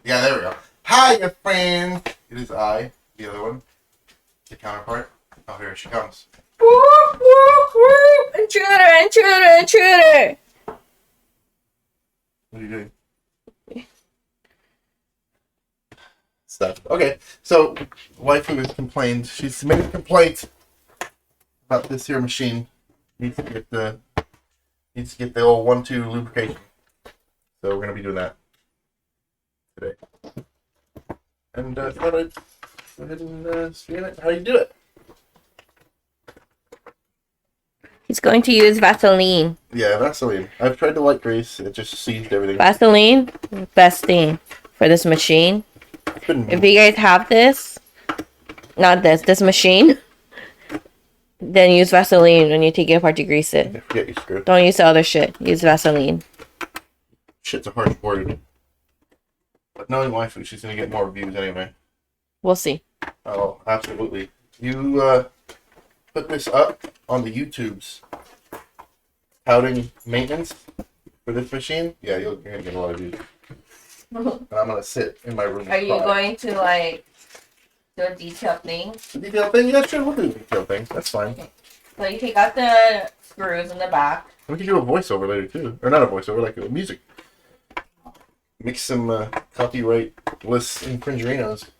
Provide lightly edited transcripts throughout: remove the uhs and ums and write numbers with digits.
Yeah, there we go. Hi, friend. It is I, the other one, the counterpart. Oh, here she comes. Whoop, whoop, whoop. Intruder, intruder, intruder. What are you doing? Stuff. Okay, so waifu has complained. She's submitted a complaint about this here machine. Needs to get the old 1-2 lubrication. So we're gonna be doing that today. And thought I'd go ahead and stream it. How do you do it? He's going to use Vaseline. Yeah, Vaseline. I've tried the light grease. It just seized everything. Vaseline, best thing for this machine. If you guys have this, not this machine, then use Vaseline when you take it apart to grease it. Forget you screw. Don't use the other shit. Use Vaseline. Shit's a harsh word. But knowing waifu, she's gonna get more views anyway. We'll see. Oh, absolutely. You put this up on the YouTubes. Sentro Maintenance for this machine. Yeah, you're gonna get a lot of views. And I'm gonna sit in my room. Are you going to like do a detailed thing? The detail thing? Yeah, sure, we'll do the detail thing. That's fine. Okay. So you take out the screws in the back. We can do a voiceover later too. Or not a voiceover, like a music. Mix some copyright-less infringerinos.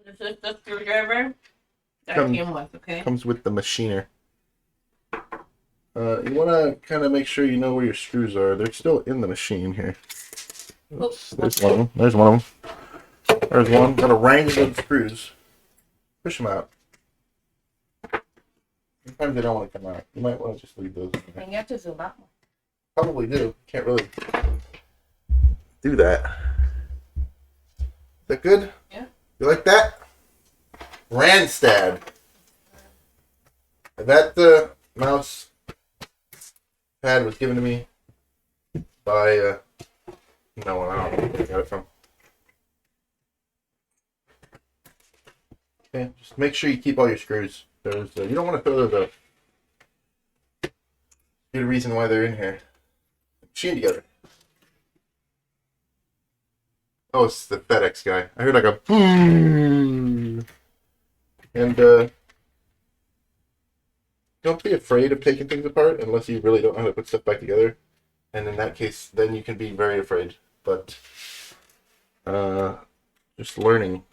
This is the screwdriver that I came with, okay? Comes with the machiner. You want to kind of make sure you know where your screws are. They're still in the machine here. Oops, there's one of them. There's one of them. There's one. Got a wrangle of screws. Push them out. Sometimes they don't want to come out. You might want to just leave those in there. And you have to zoom out. Probably do. Can't really do that. Is that good? Yeah. You like that? Randstad. That mouse pad was given to me by no one. I don't know where I got it from. Okay, just make sure you keep all your screws. There's you don't want to throw those out. Good reason why they're in here. Machine together. Oh, it's the FedEx guy. I heard like a boom. And don't be afraid of taking things apart unless you really don't know how to put stuff back together. And in that case, then you can be very afraid. But just learning.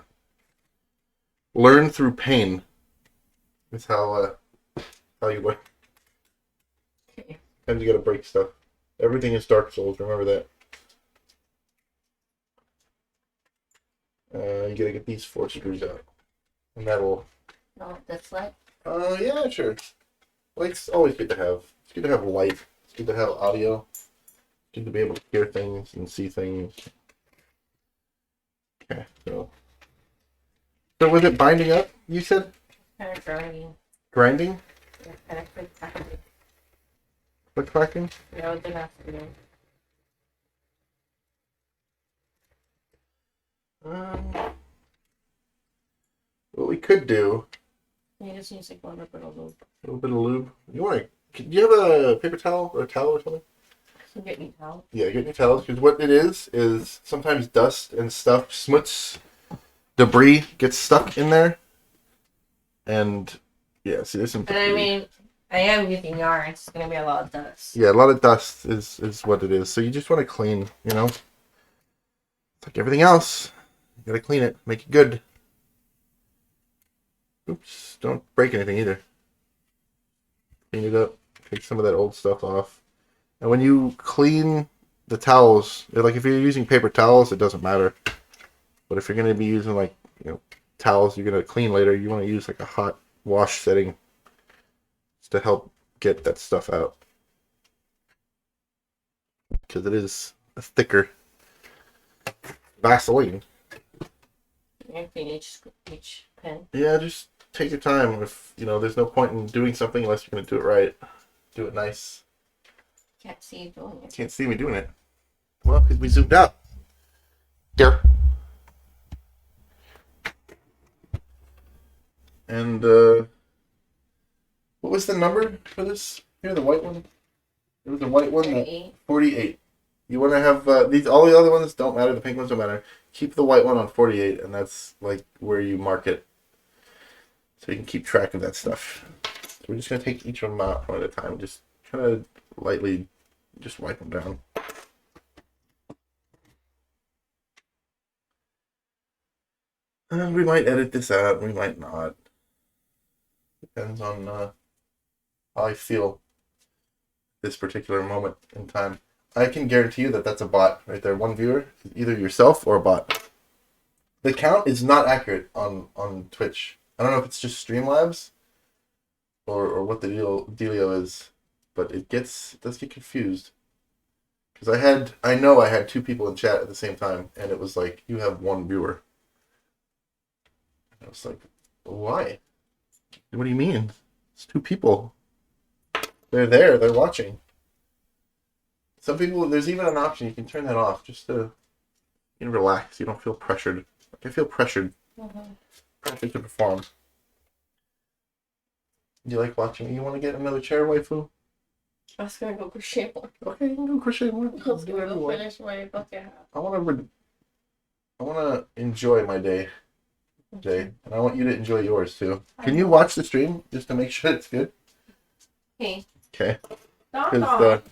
Learn through pain is how you learn. Okay. Sometimes you gotta break stuff. Everything is Dark Souls, remember that. You gotta get these 4 screws out. And that'll... No, that's like... yeah, sure. Light's always good to have. It's good to have light. It's good to have audio. It's good to be able to hear things and see things. Okay, so... So was it binding up, you said? Kind of grinding. Grinding? Yeah, kind of click-clacking. Click-clacking? Yeah, it didn't have to do. What we could do... You just use like a little bit of lube. A little bit of lube. You want to... Do you have a paper towel or a towel or something? So get new towel. Yeah, get new towels, because what it is sometimes dust and stuff, smuts, debris gets stuck in there. And, yeah, see, there's some But debris. I mean, I am using yarn. It's going to be a lot of dust. Yeah, a lot of dust is what it is. So you just want to clean, you know? It's like everything else. You gotta clean it, make it good. Oops, don't break anything either. Clean it up, take some of that old stuff off. And when you clean the towels, like if you're using paper towels, it doesn't matter. But if you're going to be using like, towels you're going to clean later, you want to use like a hot wash setting just to help get that stuff out. Because it is a thicker Vaseline. You clean each pin. Yeah, just take your time. If, there's no point in doing something unless you're going to do it right. Do it nice. Can't see you doing it. Can't see me doing it. Well, because we zoomed out. There. And what was the number for this? Here, the white one. It was the white one. 48. 48. You want to have these. All the other ones don't matter. The pink ones don't matter. Keep the white one on 48, and that's like where you mark it, so you can keep track of that stuff. So we're just gonna take each one out one at a time. Just kind of lightly, just wipe them down. And we might edit this out. We might not. Depends on how I feel this particular moment in time. I can guarantee you that that's a bot right there. One viewer, either yourself or a bot. The count is not accurate on Twitch. I don't know if it's just Streamlabs or what the dealio is, but it does get confused. Because I know I had 2 people in chat at the same time, and it was like, you have 1 viewer. I was like, why? What do you mean? It's 2 people. They're there. They're watching. Some people, there's even an option you can turn that off just to relax. You don't feel pressured. Like I feel pressured. Pressured to perform. Do you like watching? You want to get another chair, waifu? I was gonna go crochet more. Okay, you can go crochet more. I was gonna go finish my bucket hat. I want to enjoy my day. And I want you to enjoy yours too. Can you watch the stream just to make sure it's good? Okay. Okay. Because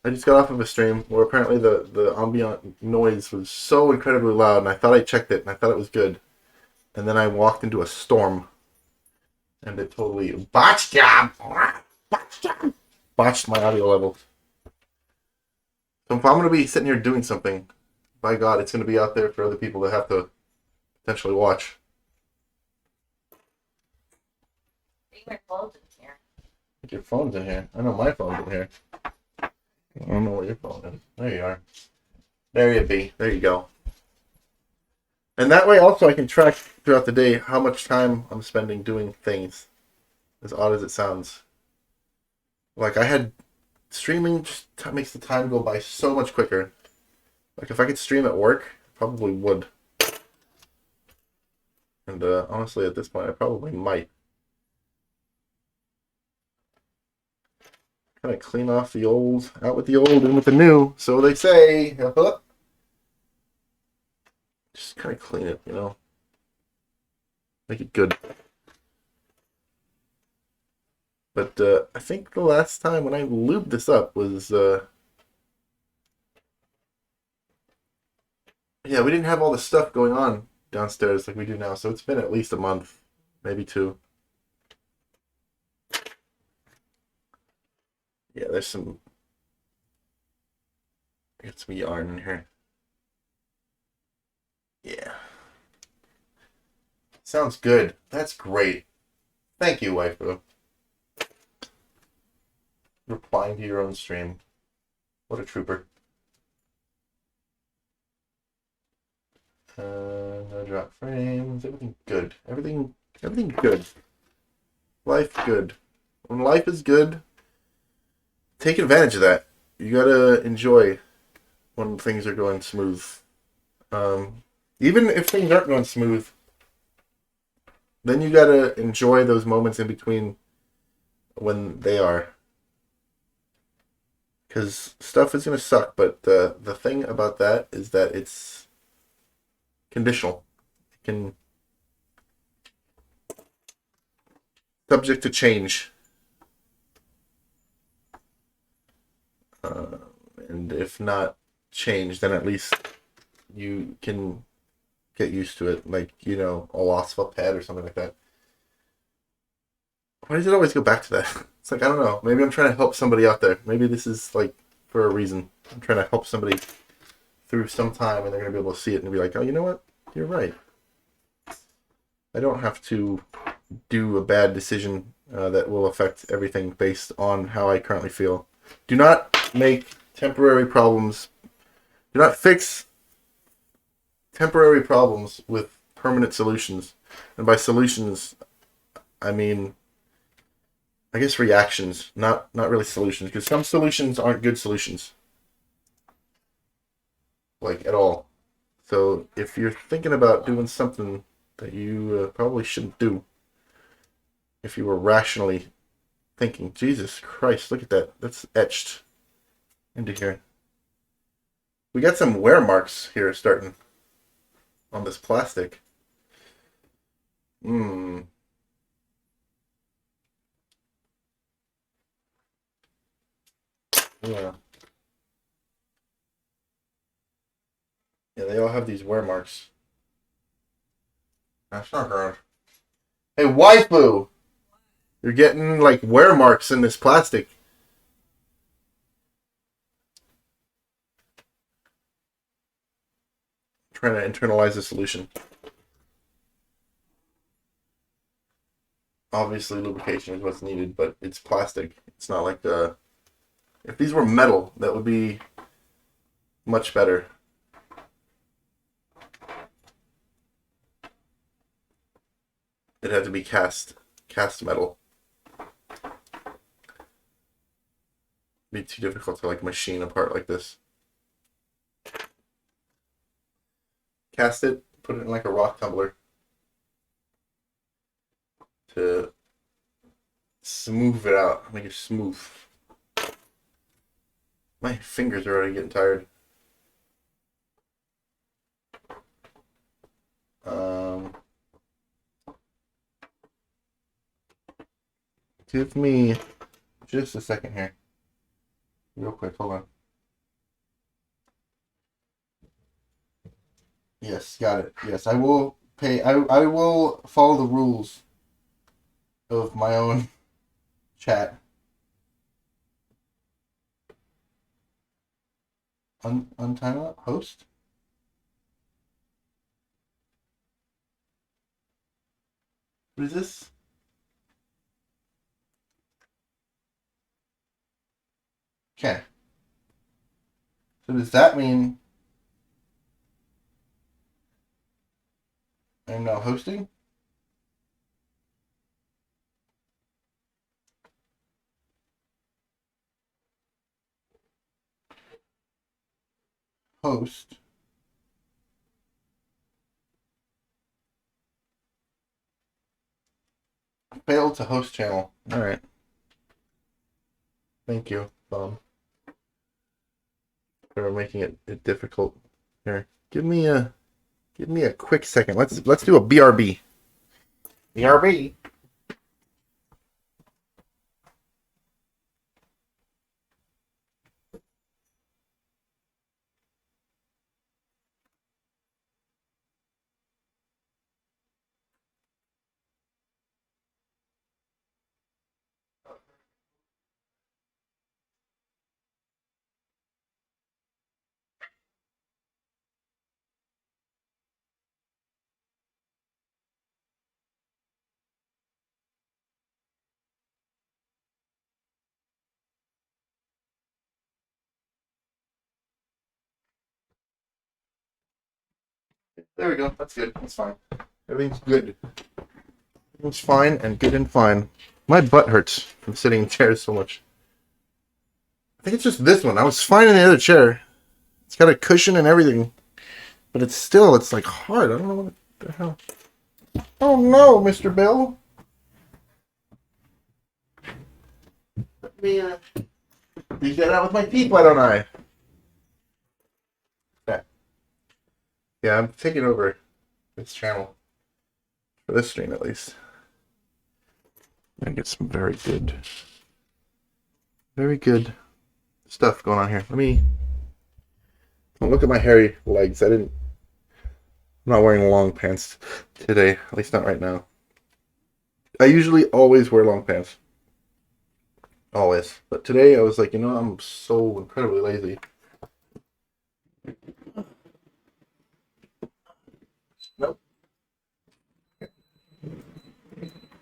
I just got off of a stream where apparently the ambient noise was so incredibly loud, and I thought I checked it and I thought it was good, and then I walked into a storm, and it totally botched my audio levels. So if I'm gonna be sitting here doing something, by God, it's gonna be out there for other people to have to potentially watch. My phone's in here. Your phone's in here. I know my phone's in here. I don't know what your phone is. There you are. There you be. There you go. And that way also I can track throughout the day how much time I'm spending doing things. As odd as it sounds. Like I had streaming just makes the time go by so much quicker. Like if I could stream at work, I probably would. And honestly at this point I probably might. Kind of clean off the old, out with the old, in with the new. So they say. Just kind of clean it, make it good. But I think the last time when I lubed this up was, yeah, we didn't have all the stuff going on downstairs like we do now. So it's been at least a month, maybe 2. Yeah, there's some. I got some yarn in here. Yeah. Sounds good. That's great. Thank you, waifu. Replying to your own stream. What a trooper. No drop frames. Everything good. Everything good. Life good. When life is good, take advantage of that. You gotta enjoy when things are going smooth. Even if things aren't going smooth, then you gotta enjoy those moments in between when they are. Because stuff is gonna suck, but the thing about that is that it's conditional. It can subject to change. And if not change, then at least you can get used to it, like, a loss of a pet or something like that. Why does it always go back to that? It's like, I don't know. Maybe I'm trying to help somebody out there. Maybe this is, like, for a reason. I'm trying to help somebody through some time, and they're going to be able to see it and be like, oh, you know what? You're right. I don't have to do a bad decision that will affect everything based on how I currently feel. Do not make temporary problems. Do not fix temporary problems with permanent solutions. And by solutions, I mean, I guess reactions, not really solutions. Because some solutions aren't good solutions. Like, at all. So, if you're thinking about doing something that you probably shouldn't do, if you were rationally thinking. Jesus Christ, look at that. That's etched into here. We got some wear marks here starting on this plastic. Yeah. Yeah, they all have these wear marks. That's not good. Hey, waifu! You're getting, like, wear marks in this plastic. I'm trying to internalize the solution. Obviously, lubrication is what's needed, but it's plastic. It's not like the... If these were metal, that would be much better. It had to be cast metal. It'd be too difficult to, like, machine apart like this. Cast it, put it in like a rock tumbler to smooth it out, make it smooth. My fingers are already getting tired. Give me just a second here. Real quick, hold on. Yes, got it. Yes, I will pay. I will follow the rules of my own chat. Untime host? What is this? Okay. So does that mean I'm now hosting? Host. Failed to host channel. All right. Thank you, for making it difficult. Here, give me a quick second. Let's do a BRB. BRB. There we go. That's good. That's fine. Everything's good. Everything's fine and good and fine. My butt hurts from sitting in chairs so much. I think it's just this one. I was fine in the other chair. It's got a cushion and everything. But it's like hard. I don't know what the hell. Oh no, Mr. Bill. Let me dig that out with my teeth, why don't I? Yeah, I'm taking over this channel. For this stream, at least. And get some very good stuff going on here. Look at my hairy legs. I'm not wearing long pants today. At least not right now. I usually always wear long pants. Always. But today I was like, I'm so incredibly lazy. Nope.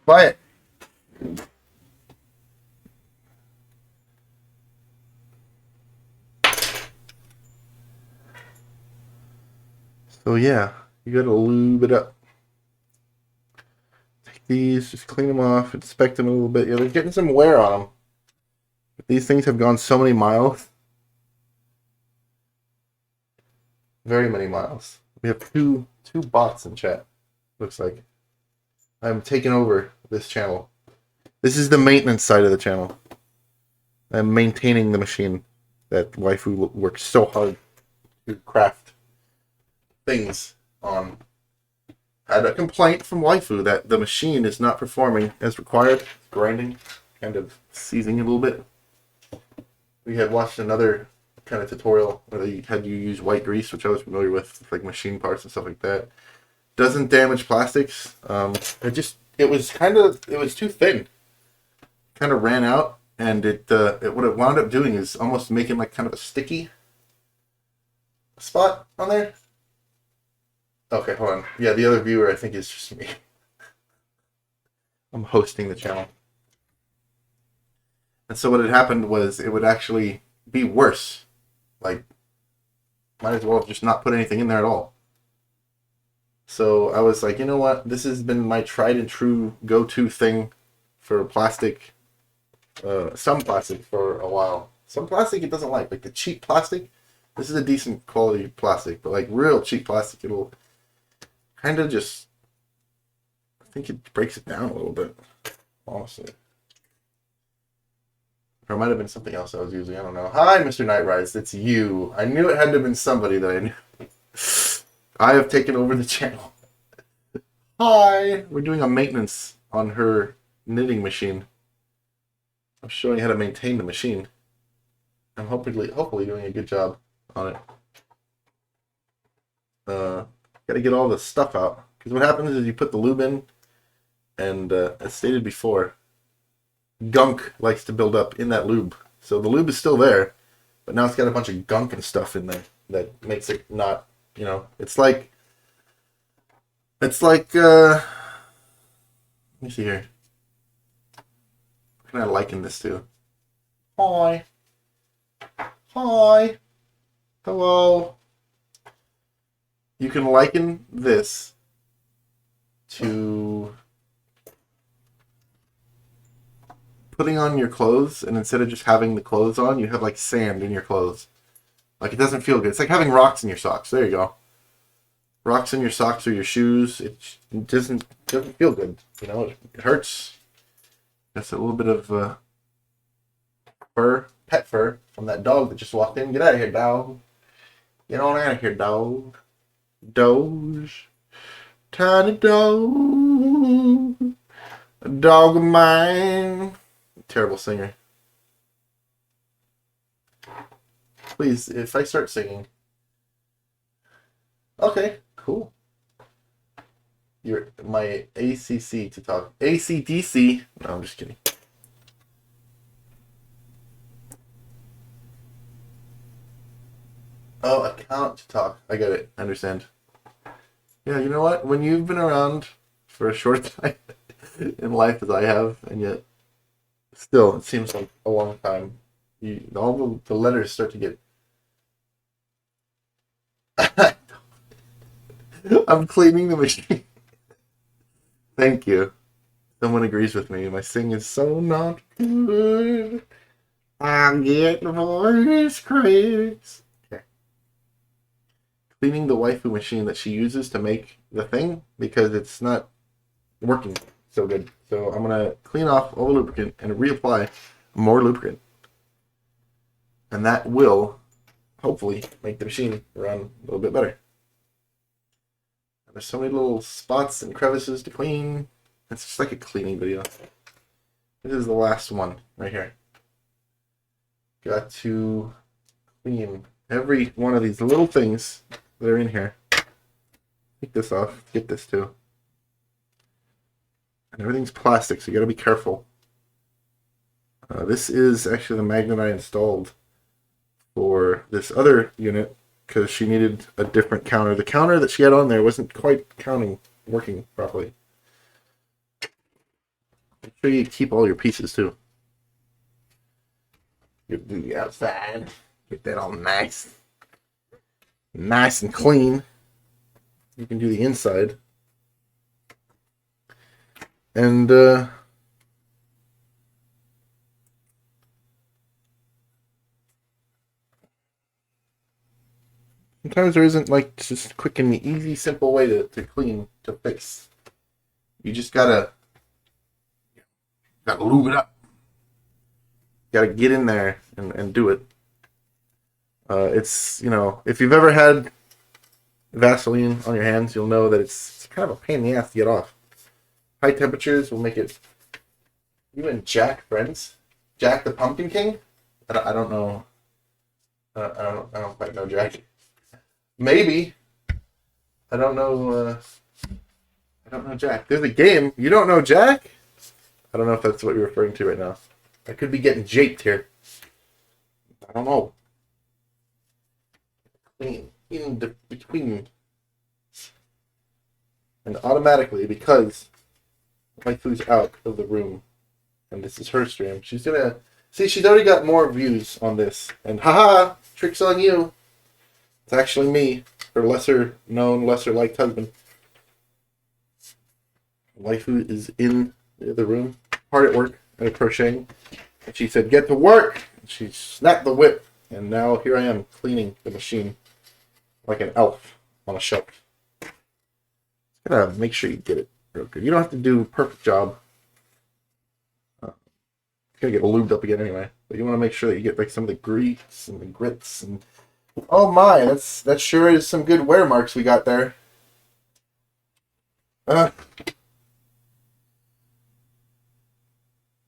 Buy it. So yeah, you gotta lube it up. Take these, just clean them off, inspect them a little bit. Yeah, they're getting some wear on them. But these things have gone so many miles. Very many miles. We have two bots in chat. Looks like I'm taking over this channel. This is the maintenance side of the channel. I'm maintaining the machine that Waifu works so hard to craft things on. I had a complaint from Waifu that the machine is not performing as required. It's grinding, kind of seizing a little bit. We had watched another kind of tutorial where they had you use white grease, which I was familiar with like machine parts and stuff like that. Doesn't damage plastics. It was too thin. Kind of ran out, and what it wound up doing is almost making like kind of a sticky spot on there. Okay, hold on. Yeah, the other viewer I think is just me. I'm hosting the channel. And so what had happened was it would actually be worse. Like, might as well just not put anything in there at all. So I was like, you know what? This has been my tried and true go-to thing for plastic. Some plastic for a while. Some plastic it doesn't like the cheap plastic. This is a decent quality plastic, but like real cheap plastic, it'll kind of just, I think it breaks it down a little bit, honestly. Or it might have been something else I was using. I don't know. Hi, Mr. Nightrise. It's you. I knew it had to have been somebody that I knew. I have taken over the channel. Hi. We're doing a maintenance on her knitting machine. I'm showing how to maintain the machine. I'm hopefully doing a good job on it. Gotta get all the stuff out. Because what happens is you put the lube in, and as stated before, gunk likes to build up in that lube. So the lube is still there, but now it's got a bunch of gunk and stuff in there that makes it not, it's like, let me see here. What can I liken this to? Hi. Hi. Hello. You can liken this to putting on your clothes, and instead of just having the clothes on, you have like sand in your clothes. Like it doesn't feel good. It's like having rocks in your socks. There you go. Rocks in your socks or your shoes. It doesn't feel good. It hurts. That's a little bit of pet fur from that dog that just walked in. Get out of here, dog. Get on out of here, dog. Doge. Tiny dog. A dog of mine. Terrible singer. Please, if I start singing. Okay, cool. You're my ACC to talk. ACDC. No, I'm just kidding. Oh, account to talk. I get it. I understand. Yeah, you know what? When you've been around for a short time in life as I have, and yet still, it seems like a long time, all the letters start to get... I'm cleaning the machine. Thank you. Someone agrees with me. My sing is so not good. I get voice cracks. Okay. Cleaning the waifu machine that she uses to make the thing because it's not working so good. So I'm going to clean off all the lubricant and reapply more lubricant. And that will hopefully make the machine run a little bit better. There's so many little spots and crevices to clean. It's just like a cleaning video. This is the last one right here. Got to clean every one of these little things that are in here. Take this off. Get this too. And everything's plastic, so you gotta be careful. This is actually the magnet I installed for this other unit because she needed a different counter. The counter that she had on there wasn't quite working properly. Make sure you keep all your pieces too. You do the outside. Get that all nice and clean. You can do the inside. And sometimes there isn't like just quick and easy, simple way to clean, to fix. You just gotta Gotta lube it up. Gotta get in there and do it. It's, if you've ever had Vaseline on your hands, you'll know that it's kind of a pain in the ass to get off. High temperatures will make it. You and Jack friends? Jack the Pumpkin King? I don't know. I don't quite know Jack. Maybe. I don't know. I don't know Jack. There's a game. You don't know Jack? I don't know if that's what you're referring to right now. I could be getting japed here. I don't know. In between. And automatically, because my food's out of the room, and this is her stream, she's gonna see. She's already got more views on this, and haha, tricks on you. It's actually me, her lesser known, lesser liked husband. Waifu is in the room, hard at work at crocheting, and she said, "Get to work." And she snapped the whip, and now here I am cleaning the machine like an elf on a shelf. Gotta make sure you get it real good. You don't have to do a perfect job. It's gonna get lubed up again anyway. But you want to make sure that you get like some of the grease and the grits and oh my, that sure is some good wear marks we got there.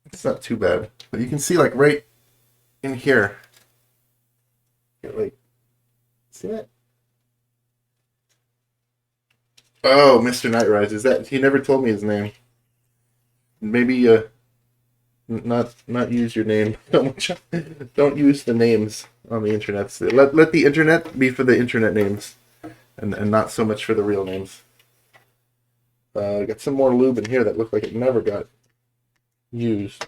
It's not too bad, but you can see like right in here. Like, see that? Oh, Mr. Nightrise. Is that he never told me his name? Maybe not use your name. Don't use the names on the internet. Let the internet be for the internet names, and not so much for the real names. Got some more lube in here that looked like it never got used.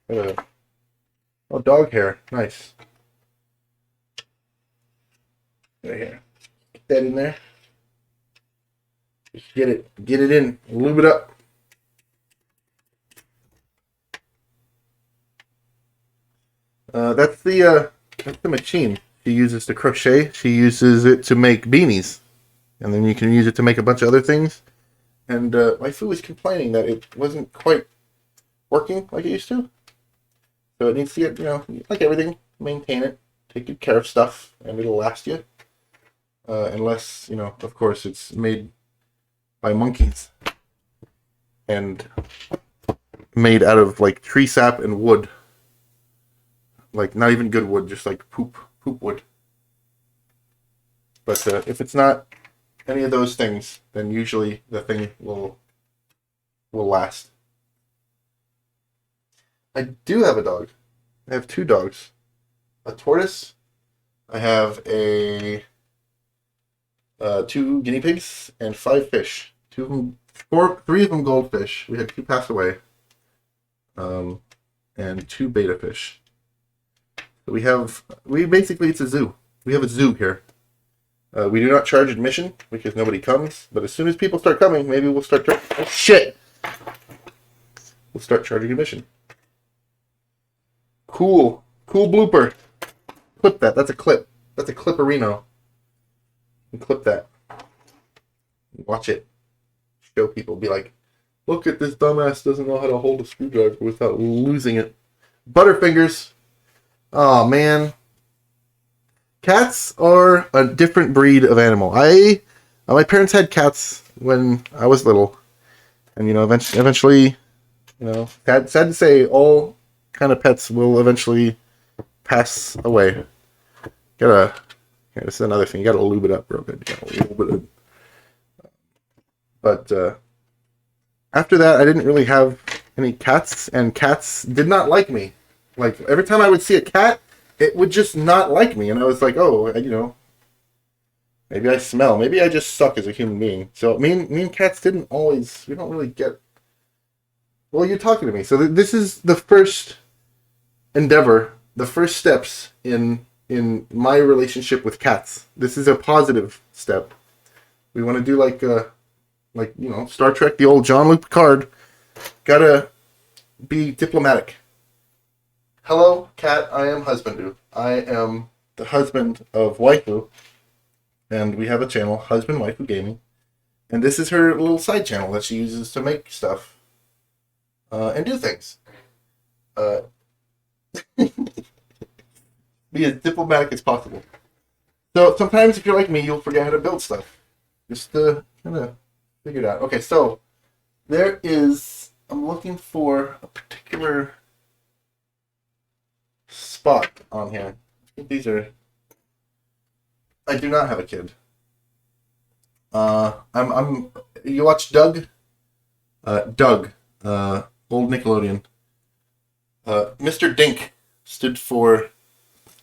Oh, dog hair. Nice. Right here. Get that in there. Just get it in, lube it up. That's the machine she uses to crochet. She uses it to make beanies, and then you can use it to make a bunch of other things. And Waifu was complaining that it wasn't quite working like it used to. So it needs to get, like everything, maintain it, take good care of stuff, and it'll last you. Unless, of course, it's made by monkeys and made out of like tree sap and wood, like not even good wood, just like poop wood. But if it's not any of those things, then usually the thing will last. I do have a dog. I have two dogs, a tortoise. I have a 2 guinea pigs and 5 fish. 3 of them goldfish. We had 2 pass away. And 2 beta fish. So it's a zoo. We have a zoo here. We do not charge admission because nobody comes. But as soon as people start coming, maybe we'll start. Oh shit! We'll start charging admission. Cool blooper. Clip that. That's a clip. That's a clipperino. And clip that. Watch it. Show people. Be like, look at this dumbass doesn't know how to hold a screwdriver without losing it. Butterfingers. Oh man. Cats are a different breed of animal. My parents had cats when I was little, and eventually, sad to say, all kind of pets will eventually pass away. This is another thing. You gotta lube it up real good. But after that, I didn't really have any cats, and cats did not like me. Like, every time I would see a cat, it would just not like me. And I was like, oh, maybe I smell. Maybe I just suck as a human being. So me and cats we don't really get... Well, you're talking to me. So this is the first endeavor, the first steps in my relationship with cats. This is a positive step. We want to do like Star Trek, the old Jean-Luc Picard. Gotta be diplomatic. Hello, cat. I am husbandu. I am the husband of Waifu, and we have a channel, Husband Waifu Gaming, and this is her little side channel that she uses to make stuff and do things. Uh, be as diplomatic as possible. So sometimes if you're like me, you'll forget how to build stuff. Just to kind of figure it out. Okay, so there is, I'm looking for a particular spot on here. I think these are, I do not have a kid. You watch Doug? Doug, old Nickelodeon. Mr. Dink stood for,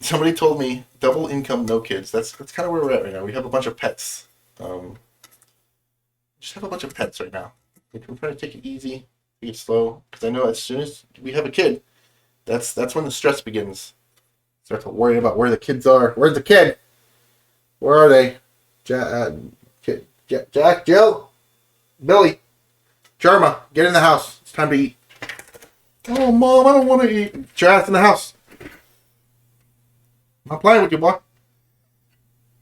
somebody told me, double income, no kids. That's kind of where we're at right now. We have a bunch of pets. Just have a bunch of pets right now. We're trying to take it easy, take it slow, because I know as soon as we have a kid, that's when the stress begins. Start to worry about where the kids are. Where's the kid? Where are they? Jack, Jill, Billy, Jarma, get in the house. It's time to eat. Oh, Mom, I don't want to eat. Get your ass in the house. I'm not playing with you, boy.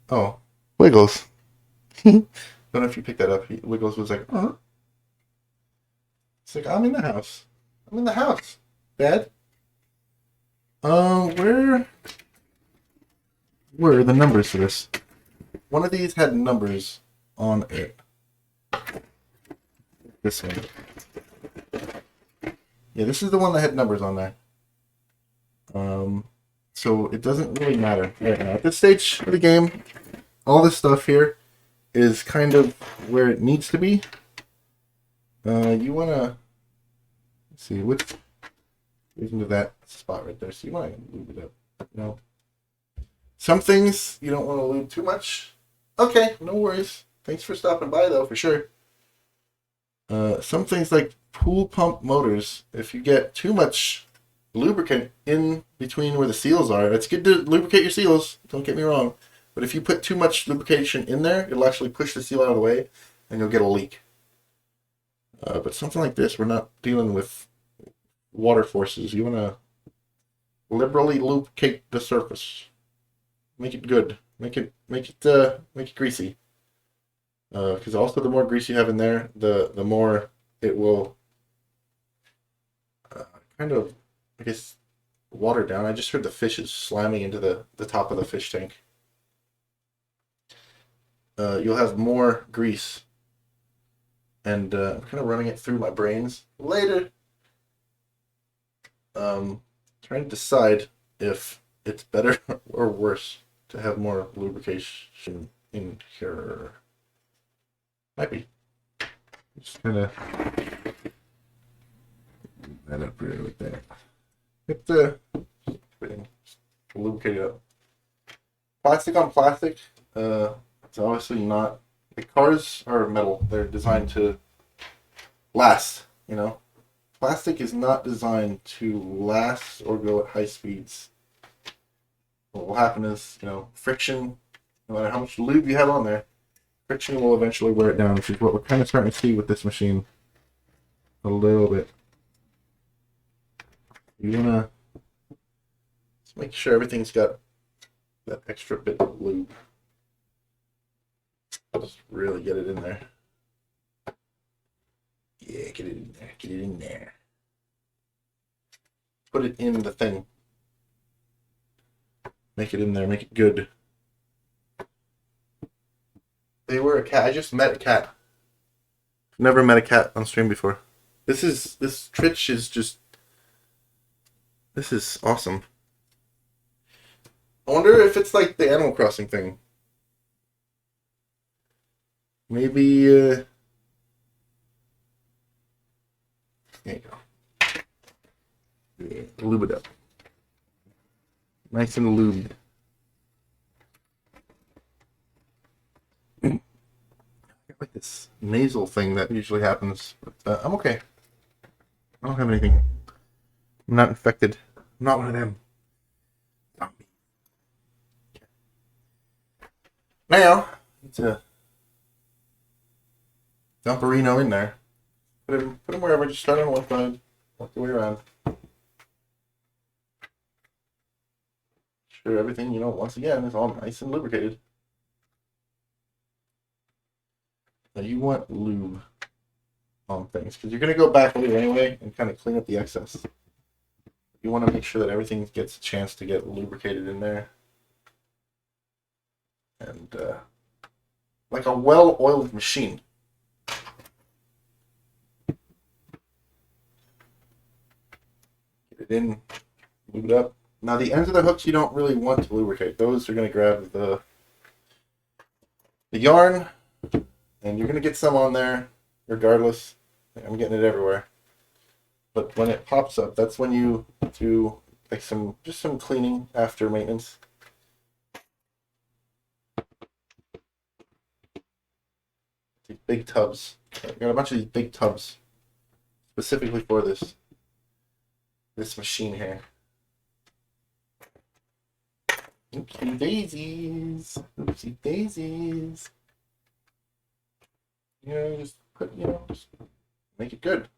Oh, Wiggles. Don't know if you picked that up. Wiggles was like, huh? It's like, I'm in the house. I'm in the house, Dad. Where are the numbers for this? One of these had numbers on it. This one. Yeah, this is the one that had numbers on there. So it doesn't really matter right now. At this stage of the game, all this stuff here is kind of where it needs to be. You wanna see which into that spot right there. So you wanna lube it up. You know, some things you don't want to lube too much. Okay, no worries. Thanks for stopping by though, for sure. Some things like pool pump motors, if you get too much lubricant in between where the seals are, it's good to lubricate your seals, don't get me wrong, but if you put too much lubrication in there, it'll actually push the seal out of the way and you'll get a leak. But something like this, we're not dealing with water forces. You want to liberally lubricate the surface, make it good, make it greasy. Because also the more grease you have in there, the more it will kind of, I guess, water down. I just heard the fishes slamming into the top of the fish tank. You'll have more grease. And I'm kind of running it through my brains later. Trying to decide if it's better or worse to have more lubrication in here. Might be. Just kind of that up here like that. Get the lubricate it up. Plastic on plastic. It's obviously not. The cars are metal. They're designed to last. You know, plastic is not designed to last or go at high speeds. What will happen is, you know, friction. No matter how much lube you have on there, friction will eventually wear it down, which is what we're kind of starting to see with this machine. A little bit. You wanna just make sure everything's got that extra bit of lube. Just really get it in there. Yeah, get it in there. Get it in there. Put it in the thing. Make it in there. Make it good. They were a cat. I just met a cat. Never met a cat on stream before. This Twitch is just. This is awesome. I wonder if it's like the Animal Crossing thing. Maybe, there you go. Yeah, lube it up. Nice and lubed. I got like this nasal thing that usually happens, but I'm okay. I don't have anything. I'm not infected. I'm not one of them. Not me. Okay. Now, it's a Dumperino in there. Put him wherever. Just start on one side. Work your way around. Sure, everything, you know, once again, is all nice and lubricated. Now you want lube on things because you're going to go back later anyway and kind of clean up the excess. you want to make sure that everything gets a chance to get lubricated in there. And like a well-oiled machine. Get it in, lube it up. Now the ends of the hooks you don't really want to lubricate. Those are going to grab the yarn, and you're going to get some on there regardless. I'm getting it everywhere. But when it pops up, that's when you do like some cleaning after maintenance. These big tubs. I got a bunch of these big tubs specifically for this machine here. Oopsie daisies. Oopsie daisies. Just make it good.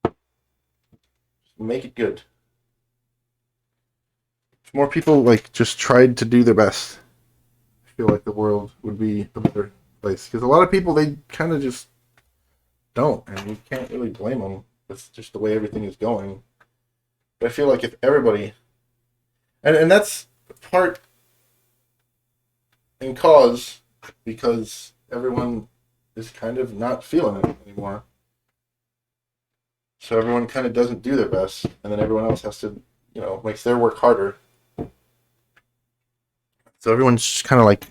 Just make it good. If more people like just tried to do their best, I feel like the world would be a better place. Because a lot of people, they kind of just don't, and you can't really blame them. It's just the way everything is going. But I feel like if everybody, and that's part and cause because everyone is kind of not feeling it anymore. So everyone kind of doesn't do their best, and then everyone else has to, makes their work harder. So everyone's just kind of like,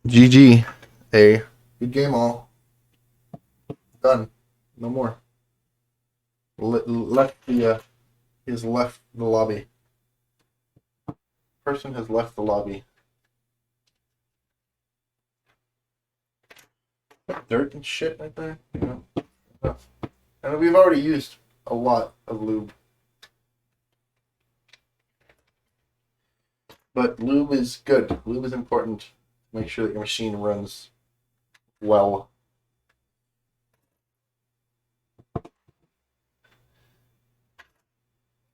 GG, good game all. Done. No more. Left the lobby. Person has left the lobby. Dirt and shit right there. And we've already used a lot of lube. But lube is good. Lube is important. Make sure that your machine runs well.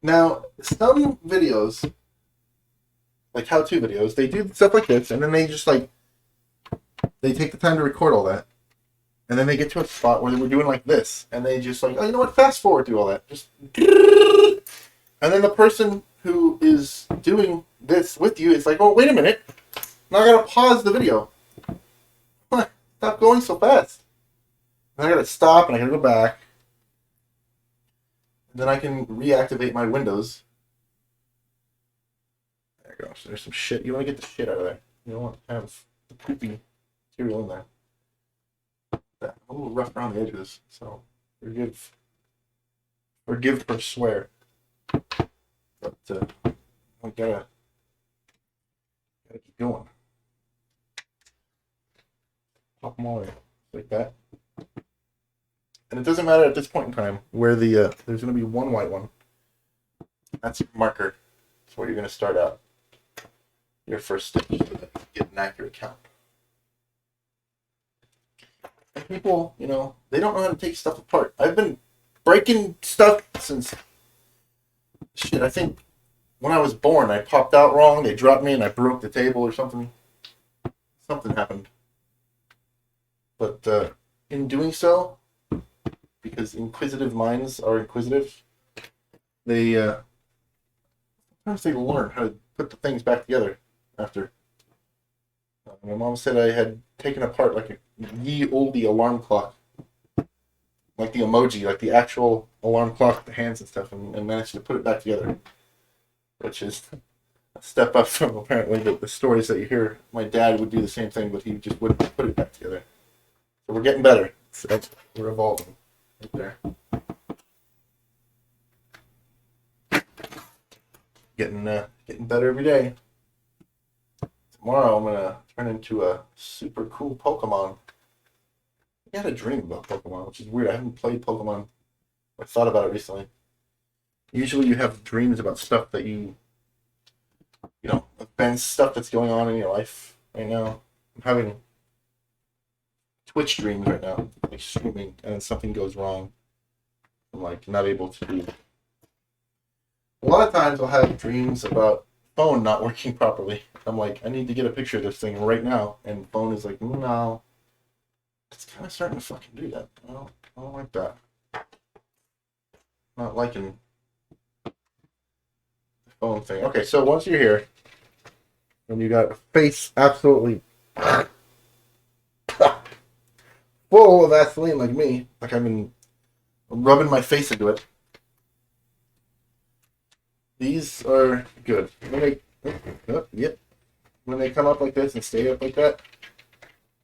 Now, some videos, like how-to videos, they do stuff like this, and then they just they take the time to record all that, and then they get to a spot where they were doing like this, and they just like, oh, you know what, fast forward through all that. Just, and then the person who is doing this with you is like, oh, wait a minute, now I gotta pause the video. What? Stop going so fast. And I gotta stop, and I gotta go back. Then I can reactivate my windows. There you go. So there's some shit. You want to get the shit out of there. You don't want to have the poopy material in there. I'm a little rough around the edges, so forgive or swear. But I gotta keep going. Pop them all in like that. And it doesn't matter at this point in time where there's going to be one white one. That's your marker. That's where you're going to start out. Your first stitch so that you get an accurate count. And people, they don't know how to take stuff apart. I've been breaking stuff since, I think when I was born, I popped out wrong. They dropped me and I broke the table or something. Something happened. But in doing so, because inquisitive minds are inquisitive, sometimes they learn how to put the things back together after. My mom said I had taken apart like a ye olde alarm clock, like the emoji, like the actual alarm clock with the hands and stuff, and managed to put it back together, which is a step up from apparently the stories that you hear. My dad would do the same thing, but he just wouldn't put it back together. So we're getting better. We're evolving. Right there. Getting better every day. Tomorrow I'm gonna turn into a super cool Pokemon. I had a dream about Pokemon, which is weird. I haven't played Pokemon. I thought about it recently. Usually you have dreams about stuff that events, stuff that's going on in your life right now. I'm having Twitch dreams right now, like streaming, and then something goes wrong. I'm like not able to do. A lot of times I'll have dreams about phone not working properly. I'm like, I need to get a picture of this thing right now, and phone is like, no, It's kind of starting to fucking do that. I don't like that. Not liking the phone thing. Okay, so once you're here, and you got a face absolutely full of Vaseline like me, like I've been rubbing my face into it. These are good. Yep. When they come up like this and stay up like that,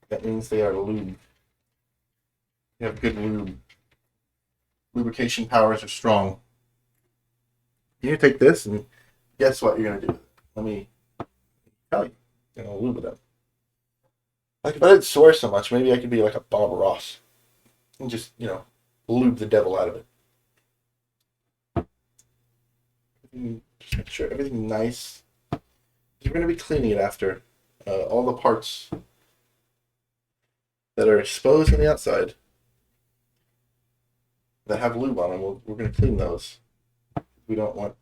that means they are lubed. You have good lube. Lubrication powers are strong. You take this and guess what you're gonna do? Let me tell you. You're gonna lube it up. Like if I didn't swear so much, maybe I could be like a Bob Ross and just, lube the devil out of it. Just make sure everything's nice. You're going to be cleaning it after. All the parts that are exposed on the outside that have lube on them, we're going to clean those. We don't want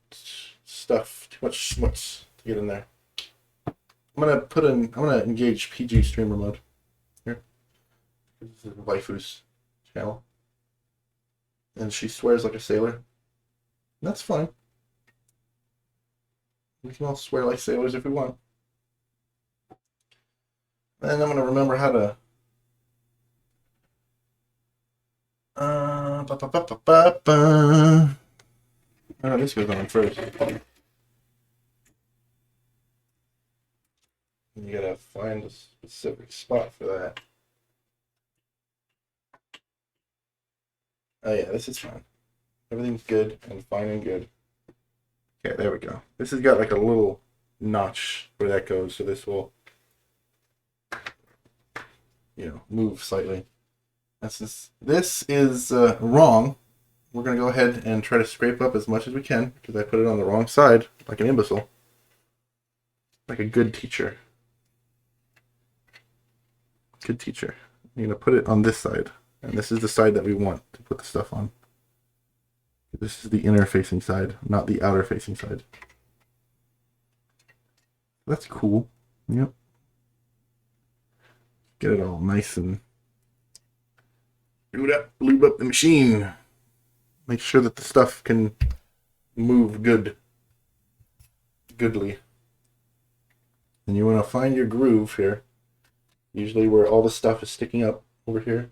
stuff, too much schmutz to get in there. I'm going to engage PG streamer mode. Here. This is Waifu's channel. And she swears like a sailor. That's fine. We can all swear like sailors if we want. And I'm going to remember how to... Oh, this goes on first. You gotta find a specific spot for that. Oh yeah, this is fine. Everything's good and fine and good. Okay, there we go. This has got like a little notch where that goes, so this will, move slightly. This is wrong. We're going to go ahead and try to scrape up as much as we can because I put it on the wrong side, like an imbecile. Like a good teacher. Good teacher. You're going to put it on this side, and this is the side that we want to put the stuff on. This is the inner facing side, not the outer facing side. That's cool. Yep. Get it all nice and lube up the machine. Make sure that the stuff can move goodly. And you want to find your groove here. Usually where all the stuff is sticking up over here.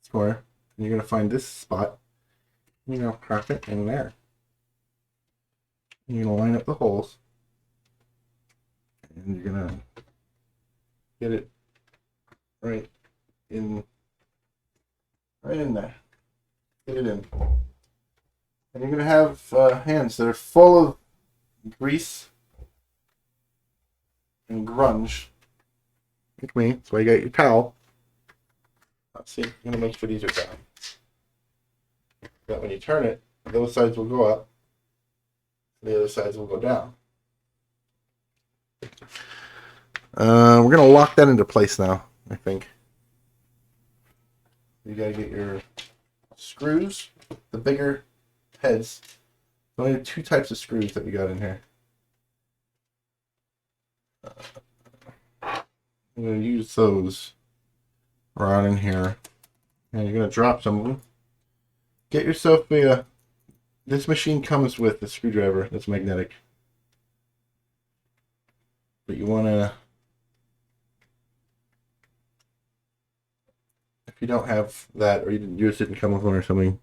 This corner. And you're going to find this spot. Crack it in there. You're going to line up the holes. And you're going to get it right in there. Get it in. And you're going to have hands that are full of grease and grunge. Like me. That's why you got your towel. Let's see. I'm going to make sure these are down. That when you turn it, those sides will go up. The other sides will go down. We're going to lock that into place now, I think. You got to get your screws, the bigger heads. There's only 2 types of screws that we got in here. I'm going to use those around in here. And you're going to drop some of them. Get yourself this machine comes with a screwdriver that's magnetic. But you want to, if you don't have that, or yours didn't come with one or something,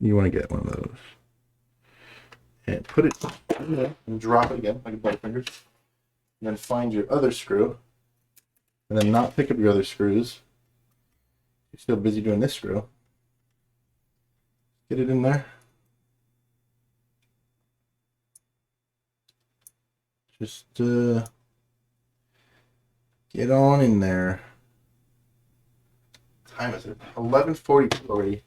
you want to get one of those. And put it in there and drop it again, like a butterfingers. And then find your other screw. And then not pick up your other screws. You're still busy doing this screw. Get it in there. Just get on in there. What time is it? 11:42 already.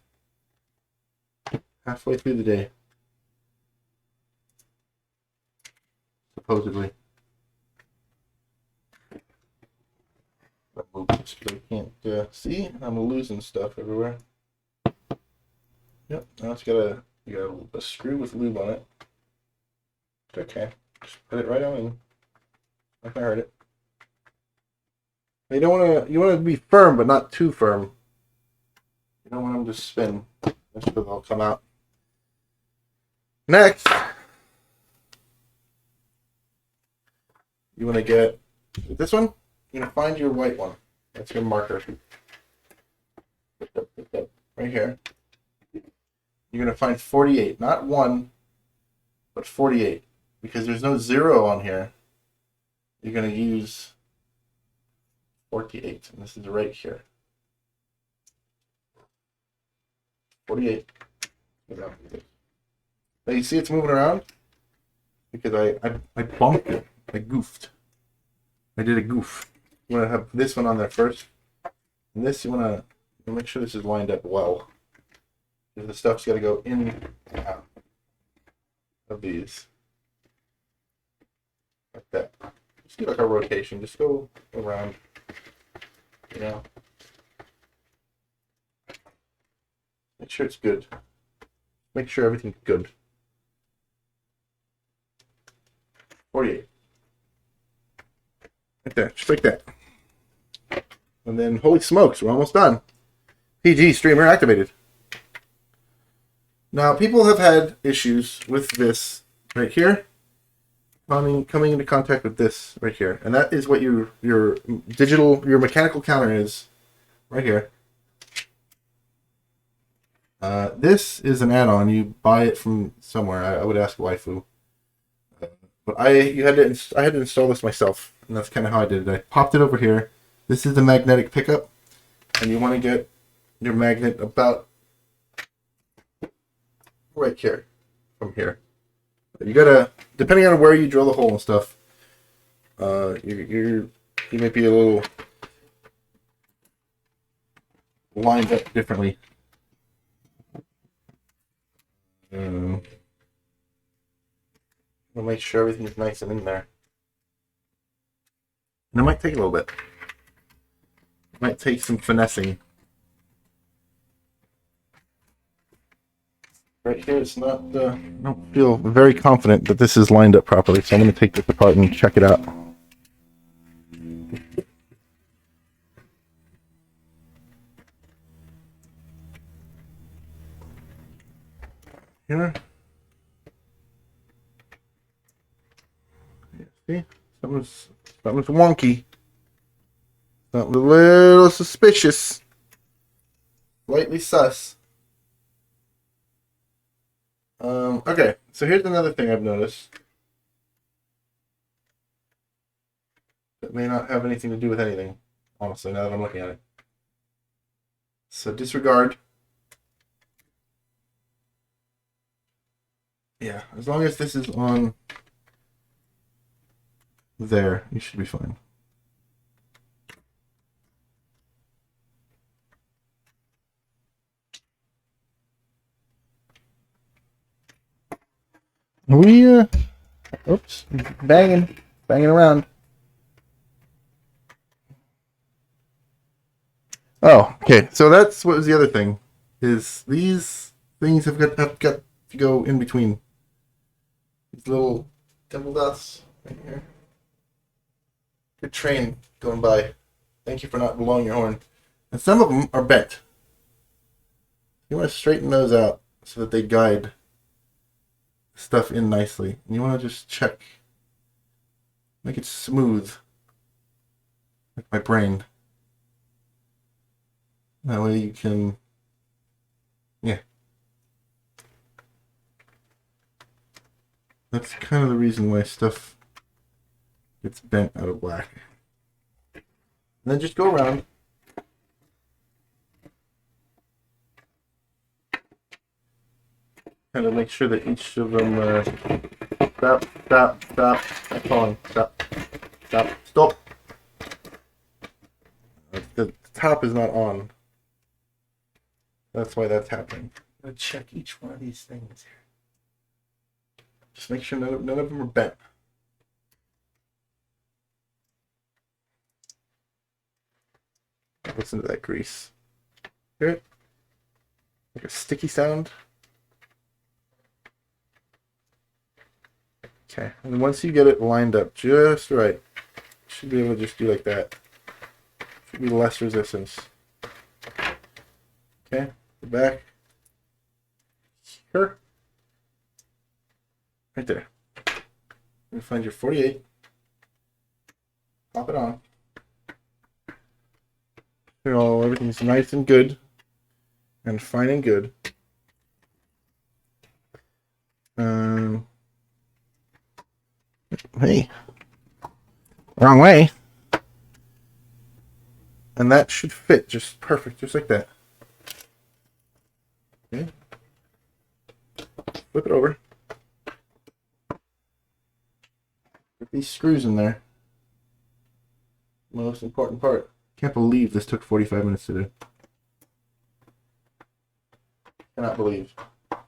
Halfway through the day. Supposedly. I can't see. I'm losing stuff everywhere. Yep, now it's got a screw with lube on it. Okay, just put it right on in. If I heard it. You don't want to. You want it to be firm, but not too firm. You don't want them to spin. That's where they'll come out. Next, you want to get this one. You're gonna find your white one. That's your marker. Right here. You're gonna find 48, not 1, but 48, because there's no 0 on here. You're gonna use 48, and this is right here. 48. Now you see it's moving around because I bumped it. I goofed. I did a goof. You want to have this one on there first, and this you want to make sure this is lined up well. Because the stuff's got to go in and out of these, like that. Just do like a rotation. Just go around. You know. Make sure it's good. Make sure everything's good. 48. Right there, just like that. And then, holy smokes, we're almost done. PG streamer activated. Now, people have had issues with this right here, coming into contact with this right here, and that is what your mechanical counter is, right here. This is an add-on. You buy it from somewhere. I would ask waifu. But I had to install this myself, and that's kind of how I did it. I popped it over here. This is the magnetic pickup, and you want to get your magnet about right here, from here. You gotta, depending on where you drill the hole and stuff, you might be a little lined up differently. We'll make sure everything's nice and in there. And it might take a little bit. It might take some finessing. Right here, it's not. I don't feel very confident that this is lined up properly, so I'm going to take this apart and check it out. Here. See? Something's wonky. Something a little suspicious. Slightly sus. Okay, so here's another thing I've noticed. That may not have anything to do with anything, honestly, now that I'm looking at it. So disregard. Yeah, as long as this is on there, you should be fine. Oops, banging around. Oh, okay. So that's what was the other thing, is these things have got to go in between. These little dimple dots right here. Good train going by. Thank you for not blowing your horn. And some of them are bent. You want to straighten those out so that they guide stuff in nicely. And you want to just check. Make it smooth. Like my brain. That way you can... Yeah. That's kind of the reason why stuff gets bent out of whack. And then just go around. Kind of make sure that each of them stop. I'm falling. Stop. The top is not on. That's why that's happening. I'm gonna check each one of these things here. Just make sure none of them are bent. Listen to that grease. Hear it? Like a sticky sound. Okay, and once you get it lined up just right, you should be able to just do like that. Should be less resistance. Okay, the back. Here. Right there. You find your 48. Pop it on. So everything's nice and good. And fine and good. Hey. Wrong way. And that should fit just perfect, just like that. Okay. Flip it over. Put these screws in there. Most important part. Can't believe this took 45 minutes to do. Cannot believe. I'm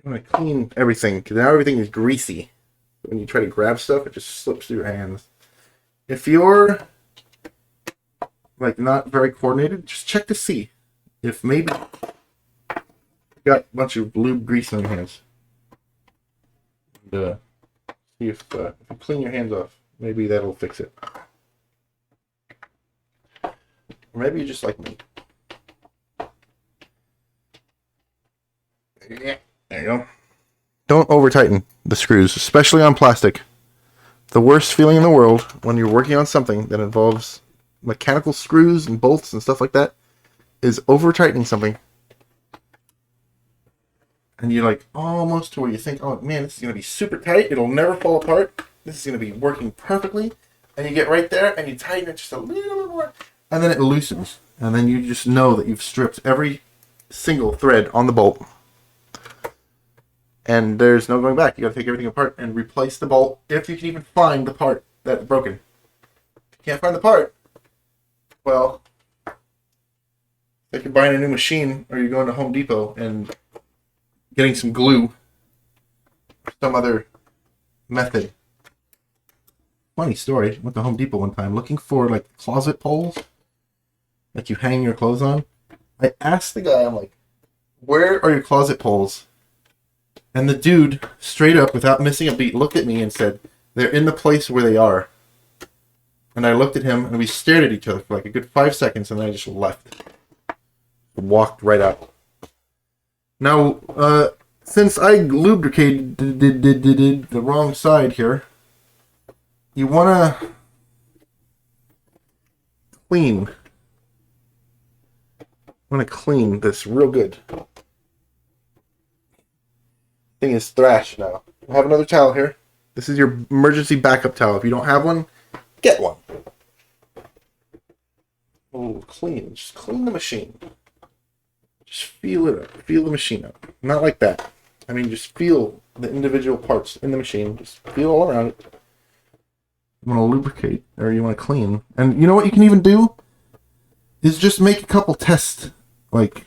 going to clean everything, because now everything is greasy. When you try to grab stuff, it just slips through your hands. If you're like not very coordinated, just check to see if maybe you got a bunch of lube grease on your hands. And see if you clean your hands off, maybe that'll fix it. Or maybe you're just like me. Yeah, there you go. Don't over tighten the screws, especially on plastic. The worst feeling in the world when you're working on something that involves mechanical screws and bolts and stuff like that is over tightening something. And you're like almost to where you think, oh man, this is going to be super tight. It'll never fall apart. This is going to be working perfectly. And you get right there and you tighten it just a little bit more. And then it loosens. And then you just know that you've stripped every single thread on the bolt. And there's no going back. You got to take everything apart and replace the bolt if you can even find the part that's broken. If you can't find the part, well, like you're buying a new machine or you're going to Home Depot and getting some glue or some other method. Funny story. Went to Home Depot one time looking for like closet poles that you hang your clothes on. I asked the guy, I'm like, where are your closet poles? And the dude, straight up, without missing a beat, looked at me and said, they're in the place where they are. And I looked at him, and we stared at each other for like a good 5 seconds, and then I just left. Walked right out. Now, since I lubricated the wrong side here, you want to clean. This real good. Thing is thrashed now. I have another towel here. This is your emergency backup towel. If you don't have one, get one. Oh, clean. Just clean the machine. Just feel it up. Feel the machine up. Not like that. I mean, just feel the individual parts in the machine. Just feel all around it. You want to lubricate, or you want to clean. And you know what you can even do? Is just make a couple tests, like,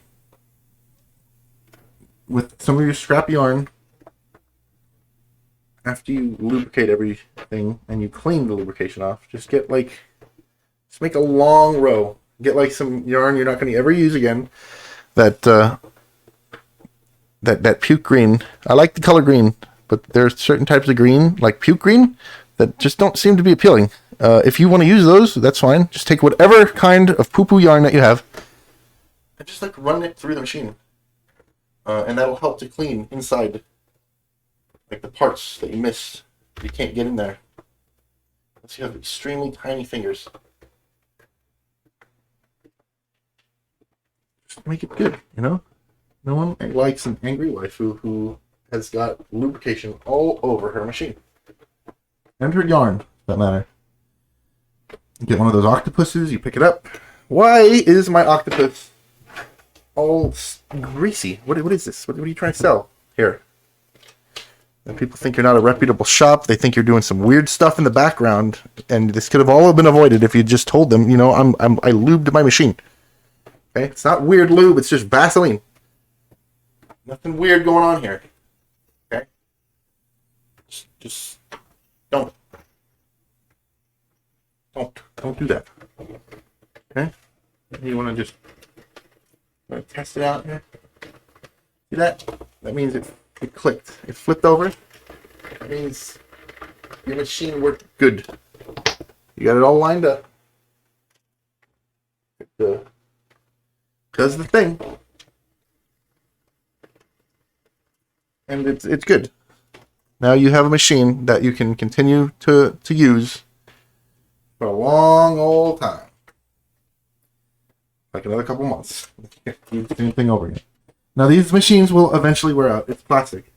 with some of your scrap yarn. After you lubricate everything and you clean the lubrication off, just make a long row. Get like some yarn you're not going to ever use again. That puke green. I like the color green, but there's certain types of green, like puke green, that just don't seem to be appealing. If you want to use those, that's fine. Just take whatever kind of poo-poo yarn that you have and just like run it through the machine. And that'll help to clean inside. Like the parts that you missed, you can't get in there. Unless you have extremely tiny fingers. Just make it good, you know? No one likes an angry wife who has got lubrication all over her machine. And her yarn, for that matter. You get one of those octopuses, you pick it up. Why is my octopus all greasy? What is this? What are you trying to sell here? And people think you're not a reputable shop. They think you're doing some weird stuff in the background, and this could have all been avoided if you just told them, you know, I lubed my machine. Okay, it's not weird lube. It's just Vaseline. Nothing weird going on here. Okay, just don't do that. Okay, you want to just test it out here. See that? That means it clicked. It flipped over. That means your machine worked good. You got it all lined up. does the thing. And it's good. Now you have a machine that you can continue to use for a long old time. Like another couple months. Do the same thing over again. Now these machines will eventually wear out. It's plastic.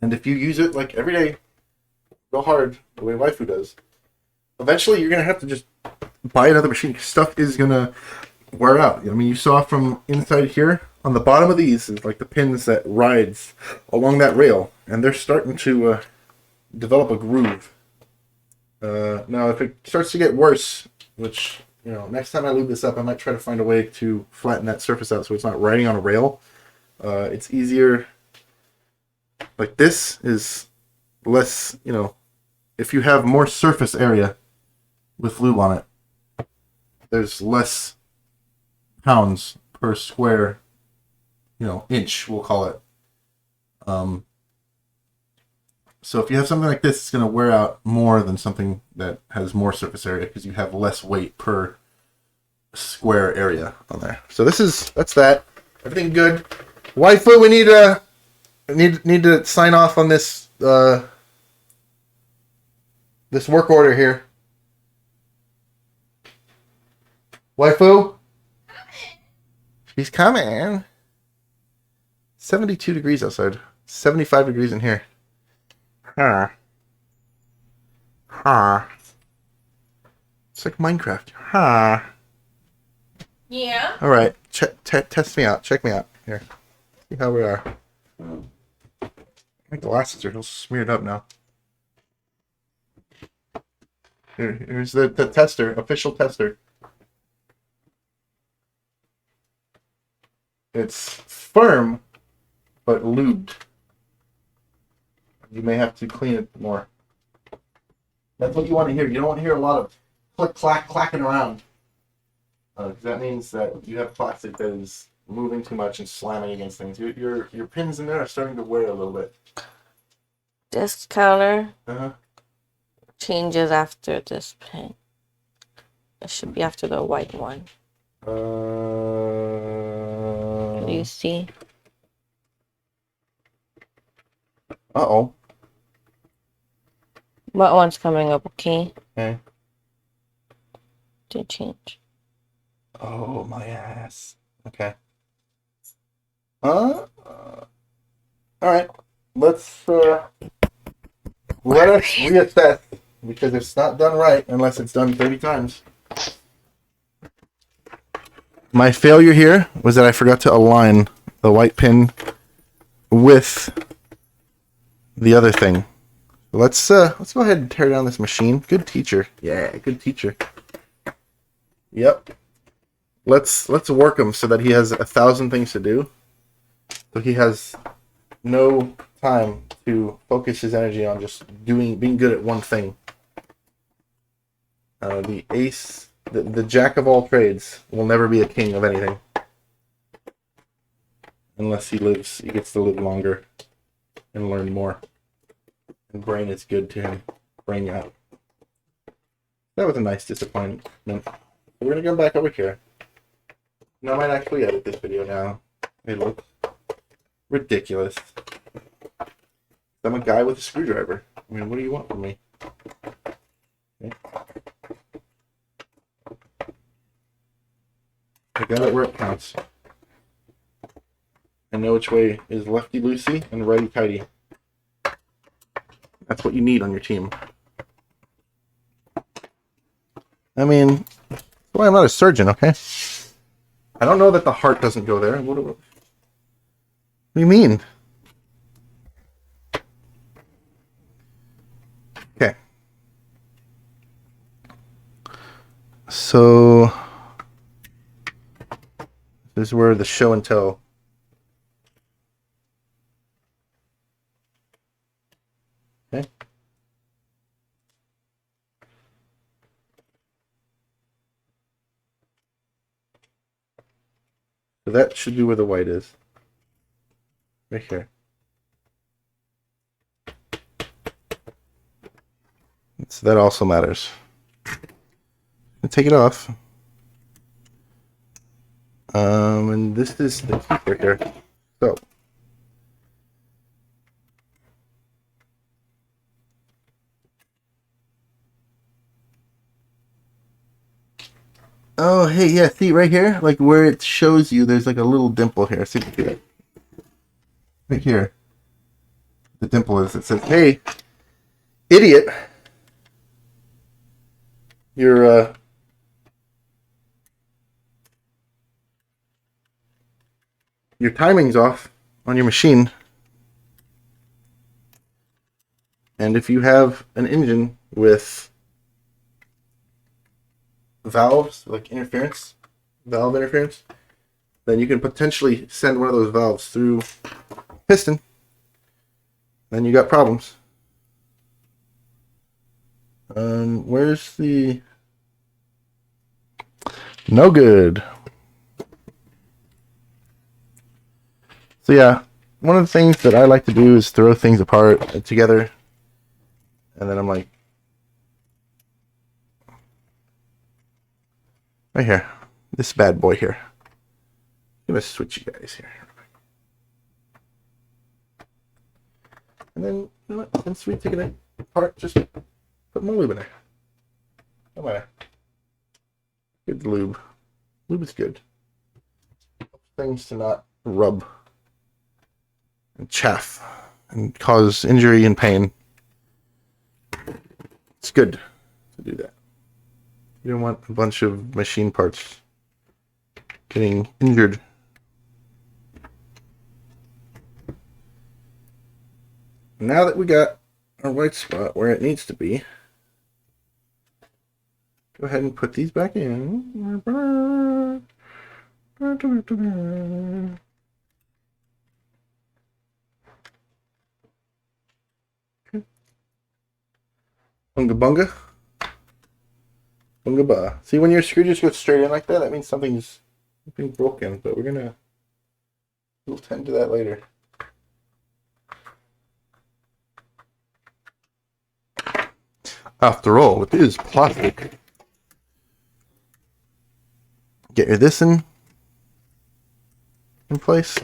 And if you use it like every day, go hard, the way waifu does, eventually you're going to have to just buy another machine. Stuff is going to wear out. I mean, you saw from inside here, on the bottom of these is like the pins that rides along that rail. And they're starting to develop a groove. Now, if it starts to get worse, which, you know, next time I lube this up, I might try to find a way to flatten that surface out so it's not riding on a rail. It's easier. Like this is less, you know, if you have more surface area with lube on it, there's less pounds per square, you know, inch, we'll call it. So if you have something like this, it's going to wear out more than something that has more surface area because you have less weight per square area on there. So that's that. Everything good. Waifu, we need to sign off on this this work order here. Waifu? She's coming. 72 degrees outside. 75 degrees in here. Huh. It's like Minecraft. Yeah. All right. Test me out. Check me out. Here. See how we are. My glasses are all smeared up now. Here's the tester. Official tester. It's firm, but lubed. You may have to clean it more. That's what you want to hear. You don't want to hear a lot of click, clack, clacking around. Because that means that you have plastic that is moving too much and slamming against things. Your pins in there are starting to wear a little bit. This counter Uh-huh. changes after this pin. It should be after the white one. Do you see? Uh-oh. What one's coming up, okay? Okay. Did change. Oh, my ass. Okay. All right. Let us reassess, because it's not done right unless it's done 30 times. My failure here was that I forgot to align the white pin with the other thing. Let's go ahead and tear down this machine. Good teacher. Yeah, good teacher. Yep. Let's work him so that he has 1,000 things to do. So he has no time to focus his energy on just being good at one thing. The ace, the jack of all trades, will never be a king of anything. Unless he gets to live longer and learn more. And brain is good to him. Brain out. That was a nice disappointment. We're gonna come back over here. And I might actually edit this video now. It looks ridiculous. I'm a guy with a screwdriver. I mean, what do you want from me? Okay. I got it where it counts. I know which way is lefty loosey and righty tighty. That's what you need on your team. I mean, that's why I'm not a surgeon, okay? I don't know that the heart doesn't go there. What do you mean? Okay. So this is where the show and tell. Okay. So that should be where the white is. Right here. So that also matters. Take it off. And this is the key right here. So. Oh, hey, yeah, see right here? Like where it shows you, there's like a little dimple here. See that? Right here. The dimple is, it says, hey, idiot. Your timing's off on your machine. And if you have an engine with valves, like valve interference, then you can potentially send one of those valves through piston. Then you got problems. Where's the... No good. So yeah, one of the things that I like to do is throw things apart together. And then I'm like, right here, this bad boy here. I'm gonna switch you guys here. And then, you know what, since we've taken it apart, just put more lube in there. Don't matter. Good lube. Lube is good. Things to not rub and chaff and cause injury and pain. It's good to do that. You don't want a bunch of machine parts getting injured. Now that we got our white spot where it needs to be, go ahead and put these back in. Bunga bunga. Bunga ba. See, when your screw just goes straight in like that, that means something's being broken, but we'll tend to that later. After all, it is plastic. Get your this in place.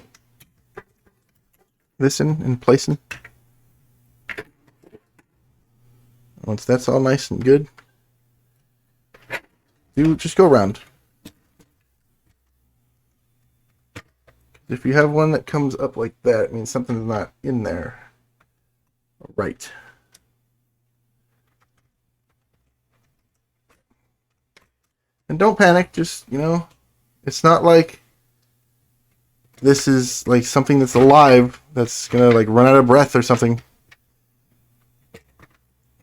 This in place. Once that's all nice and good, you just go around. If you have one that comes up like that, it means something's not in there right. And don't panic, just, it's not like this is like something that's alive that's gonna like run out of breath or something.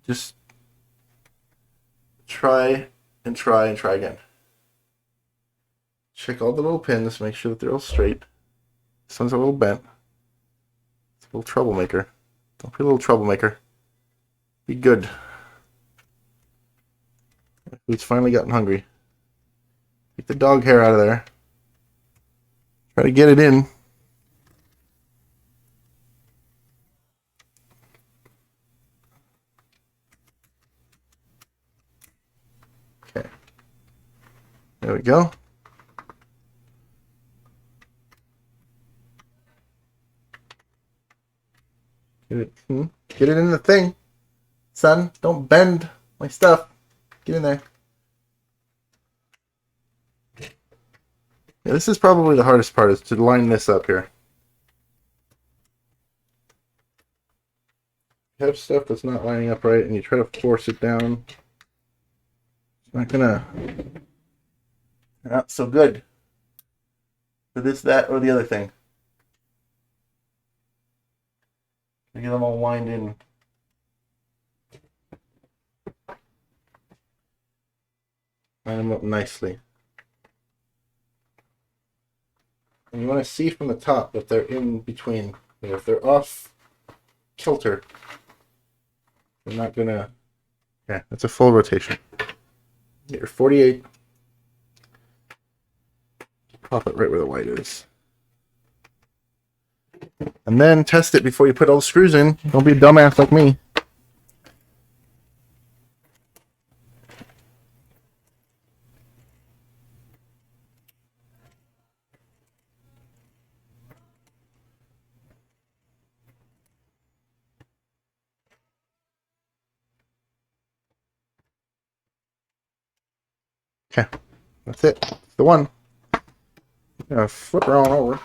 Just try and try and try again. Check all the little pins, make sure that they're all straight. This one's a little bent. It's a little troublemaker. Don't be a little troublemaker. Be good. Who's finally gotten hungry. Take the dog hair out of there. Try to get it in. Okay. There we go. Get it in the thing. Son, don't bend my stuff. Get in there. Yeah, this is probably the hardest part, is to line this up here. You have stuff that's not lining up right and you try to force it down. It's not gonna... Not so good. For this, that, or the other thing. Get them all wind in. Line them up nicely. And you want to see from the top that they're in between. If they're off kilter, they're not gonna... Yeah, that's a full rotation. Get your 48. Pop it right where the white is. And then test it before you put all the screws in. Don't be a dumbass like me. That's it. That's the one. I'm gonna flip her on over.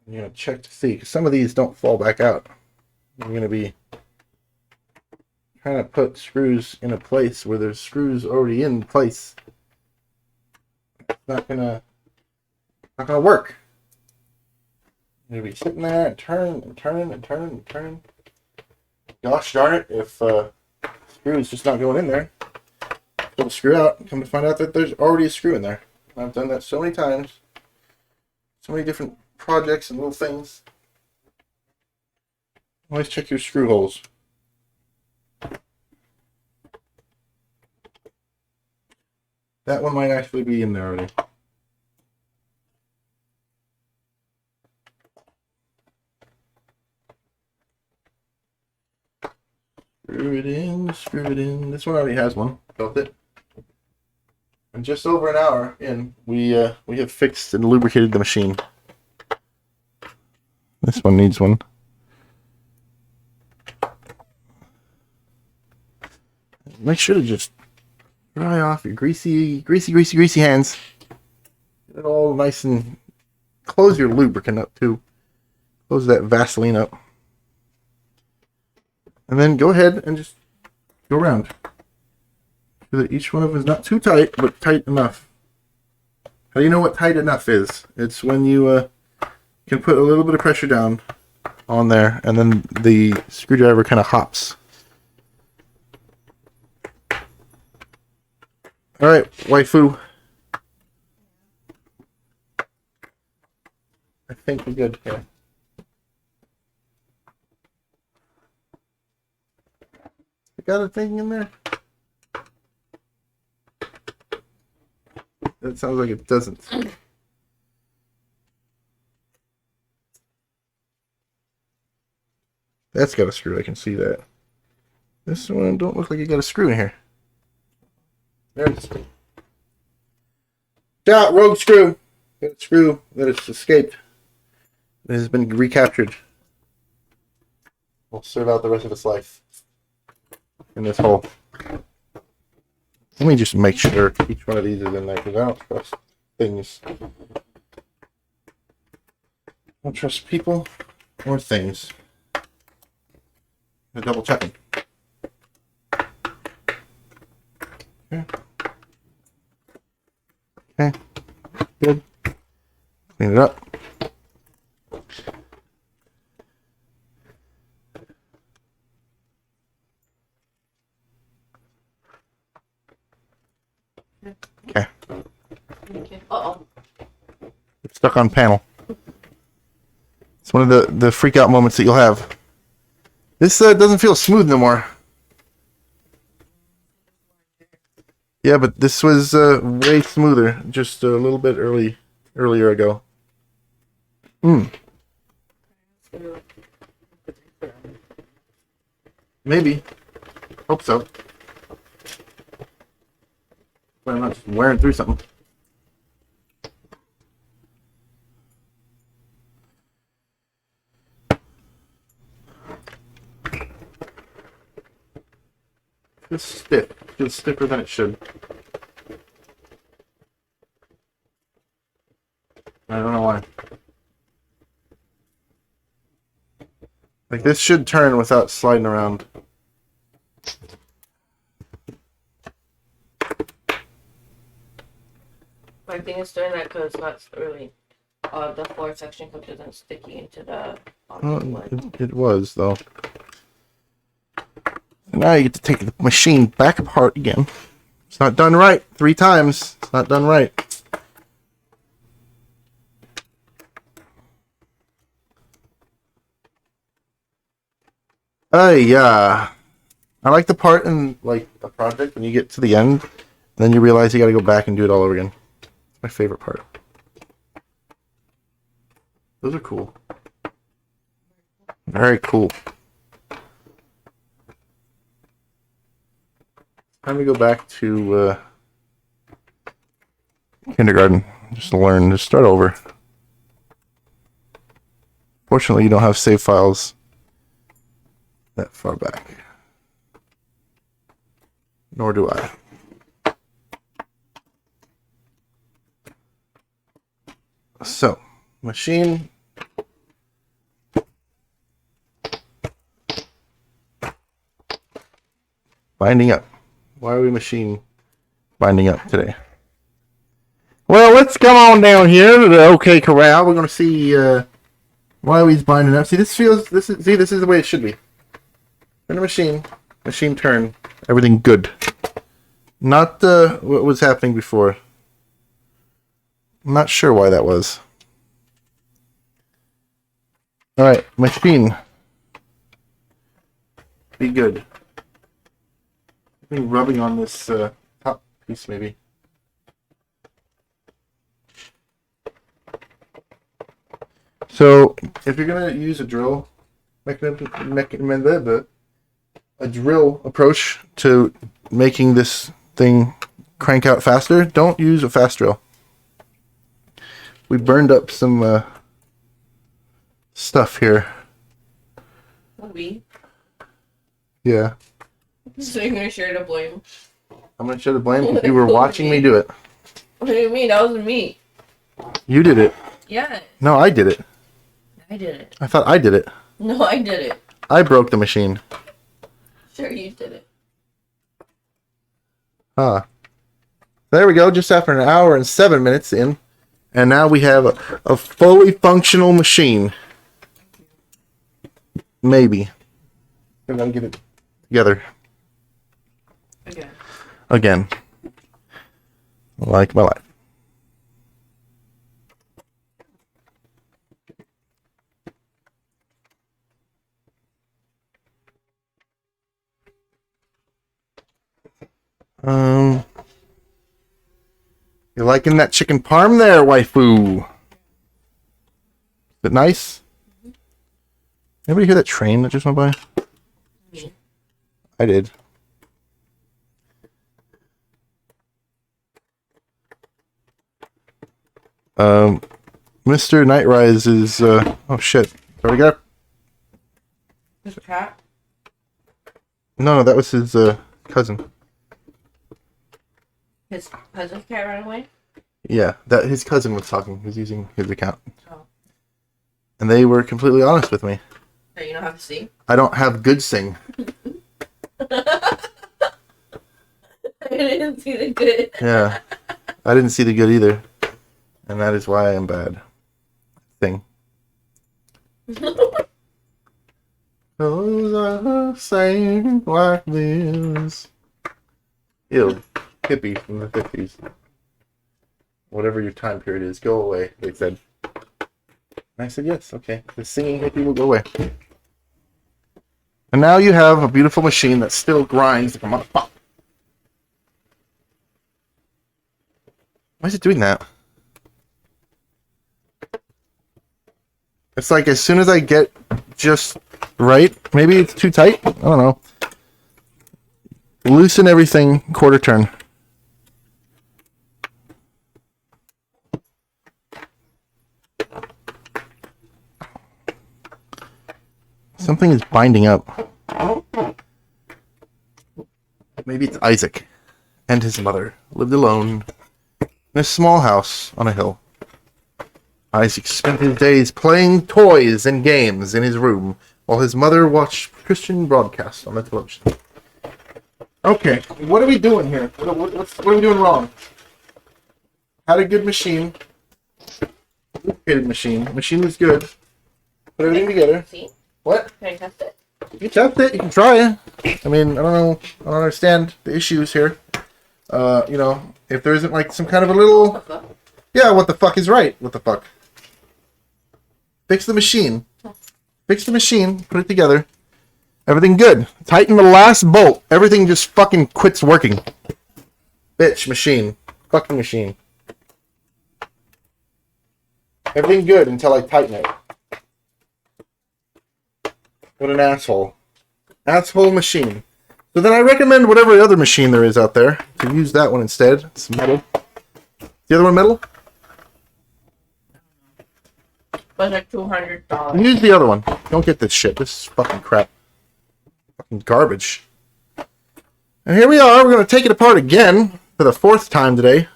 I'm gonna check to see, because some of these don't fall back out. I'm gonna be trying to put screws in a place where there's screws already in place. It's not gonna work. You're gonna be sitting there and turn and turn and turn and turn. Gosh darn it, if screw's just not going in there, pull the screw out and come to find out that there's already a screw in there. I've done that so many times. So many different projects and little things. Always check your screw holes. That one might actually be in there already. Screw it in, screw it in. This one already has one. Felt it. And just over an hour in, we have fixed and lubricated the machine. This one needs one. Make sure to just dry off your greasy hands. Get it all nice and close your lubricant up too. Close that Vaseline up. And then go ahead and just go around. So that each one of them is not too tight, but tight enough. How do you know what tight enough is? It's when you can put a little bit of pressure down on there, and then the screwdriver kind of hops. Alright, waifu. I think we're good here. I got a thing in there? That sounds like it doesn't. That's got a screw, I can see that. This one don't look like it got a screw in here. There's a screw. Out, rogue screw! Got a screw that has escaped. It has been recaptured. We'll serve out the rest of its life in this hole. Let me just make sure each one of these is in there, because I don't trust things. I don't trust people or things. I'm double checking. Okay. Okay. Good. Clean it up. Okay. Uh-oh. It's stuck on panel. It's one of the freak out moments that you'll have. This doesn't feel smooth no more. Yeah, but this was way smoother just a little bit earlier ago. Maybe. Hope so. But I'm not just wearing through something. Feels stiff. Feels stiffer than it should. I don't know why. Like, this should turn without sliding around. I think it's doing that because it's not really the floor section isn't sticky into the It was, though. Now you get to take the machine back apart again. It's not done right. 3 times. It's not done right. Yeah. I like the part in like a project when you get to the end, and then you realize you got to go back and do it all over again. It's my favorite part. Those are cool. Very cool. Time to go back to kindergarten, just to learn, just start over. Fortunately, you don't have save files that far back. Nor do I. So, machine. Binding up. Why are we machine binding up today? Well, let's come on down here to the OK Corral. We're going to see why he's binding up. See, this is the way it should be. Turn the machine turn, everything good. Not what was happening before. I'm not sure why that was. All right, machine. Be good. I've been rubbing on this top piece, maybe. So, if you're gonna use a drill a drill approach to making this thing crank out faster, don't use a fast drill. We burned up some stuff here. We? Yeah. So you're gonna share the blame? I'm gonna share the blame because you were watching me do it. What do you mean? That wasn't me. You did it. Yeah. No, I did it. I did it. I thought I did it. No, I did it. I broke the machine. Sure, you did it. Ah. There we go, just after an hour and 7 minutes in. And now we have a fully functional machine. Maybe. I'm gonna get it together. Again. Like my life. You liking that chicken parm there, waifu? Is it nice? Anybody hear that train that just went by? Me. I did. Mr. Nightrise is oh shit. There we go. His cat? No, that was his cousin. His cousin's cat ran away? Yeah, that his cousin was talking. He was using his account. Oh. And they were completely honest with me. So you don't have to see? I don't have good sing. I didn't see the good. Yeah. I didn't see the good either. And that is why I am bad. Thing. Those are saying like this. Ew. Hippie from the 50s. Whatever your time period is, go away, they said. And I said, yes, okay. The singing hippie will go away. And now you have a beautiful machine that still grinds like a motherfucker. Why is it doing that? It's like as soon as I get just right, maybe it's too tight. I don't know. Loosen everything, quarter turn. Something is binding up. Maybe it's Isaac and his mother lived alone in a small house on a hill. Isaac spent his days playing toys and games in his room while his mother watched Christian broadcasts on the television. Okay, what are we doing here? What are we doing wrong? Had a good machine. Lubricated machine. Machine was good. Put everything together. See? What? Can I test it? You can test it. You can try it. I mean, I don't know. I don't understand the issues here. You know, if there isn't like some kind of a little... What the fuck? Yeah, what the fuck is right? What the fuck? Fix the machine. Fix the machine. Put it together. Everything good. Tighten the last bolt. Everything just fucking quits working. Bitch, machine. Fucking machine. Everything good until I tighten it. What an asshole. Asshole machine. So then I recommend whatever other machine there is out there to use that one instead. It's metal. The other one metal? Was like $200. Use the other one. Don't get this shit. This is fucking crap. Fucking garbage. And here we are. We're going to take it apart again for the 4th time today.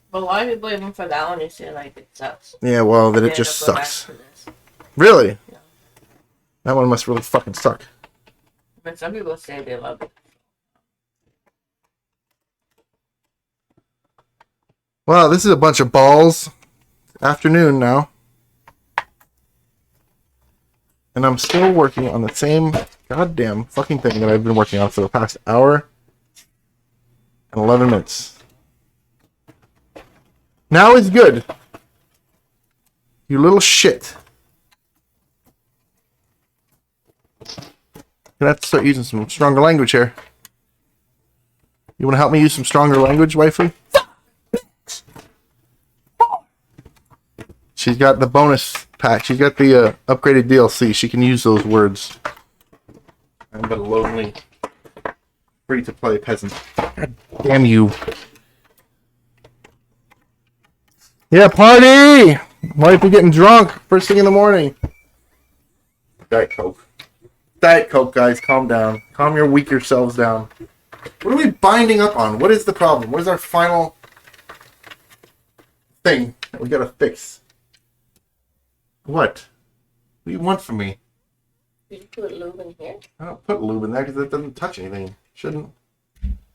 But a lot of people, even for that one, they say like it sucks. Yeah, well, then it just sucks. Really? Yeah. That one must really fucking suck. But some people say they love it. Wow, this is a bunch of balls. Afternoon now. And I'm still working on the same goddamn fucking thing that I've been working on for the past hour and 11 minutes. Now is good. You little shit. Gonna have to start using some stronger language here. You wanna help me use some stronger language, waifu? She's got the bonus pack. She's got the upgraded DLC. She can use those words. I'm but a lonely, free-to-play peasant. God damn you. Yeah, party! Wife, we're getting drunk first thing in the morning. Diet Coke. Diet Coke, guys. Calm down. Calm your weak yourselves down. What are we binding up on? What is the problem? What is our final thing that we gotta fix? What? What do you want from me? Did you put lube in here? I don't put lube in there because it doesn't touch anything. Shouldn't. It's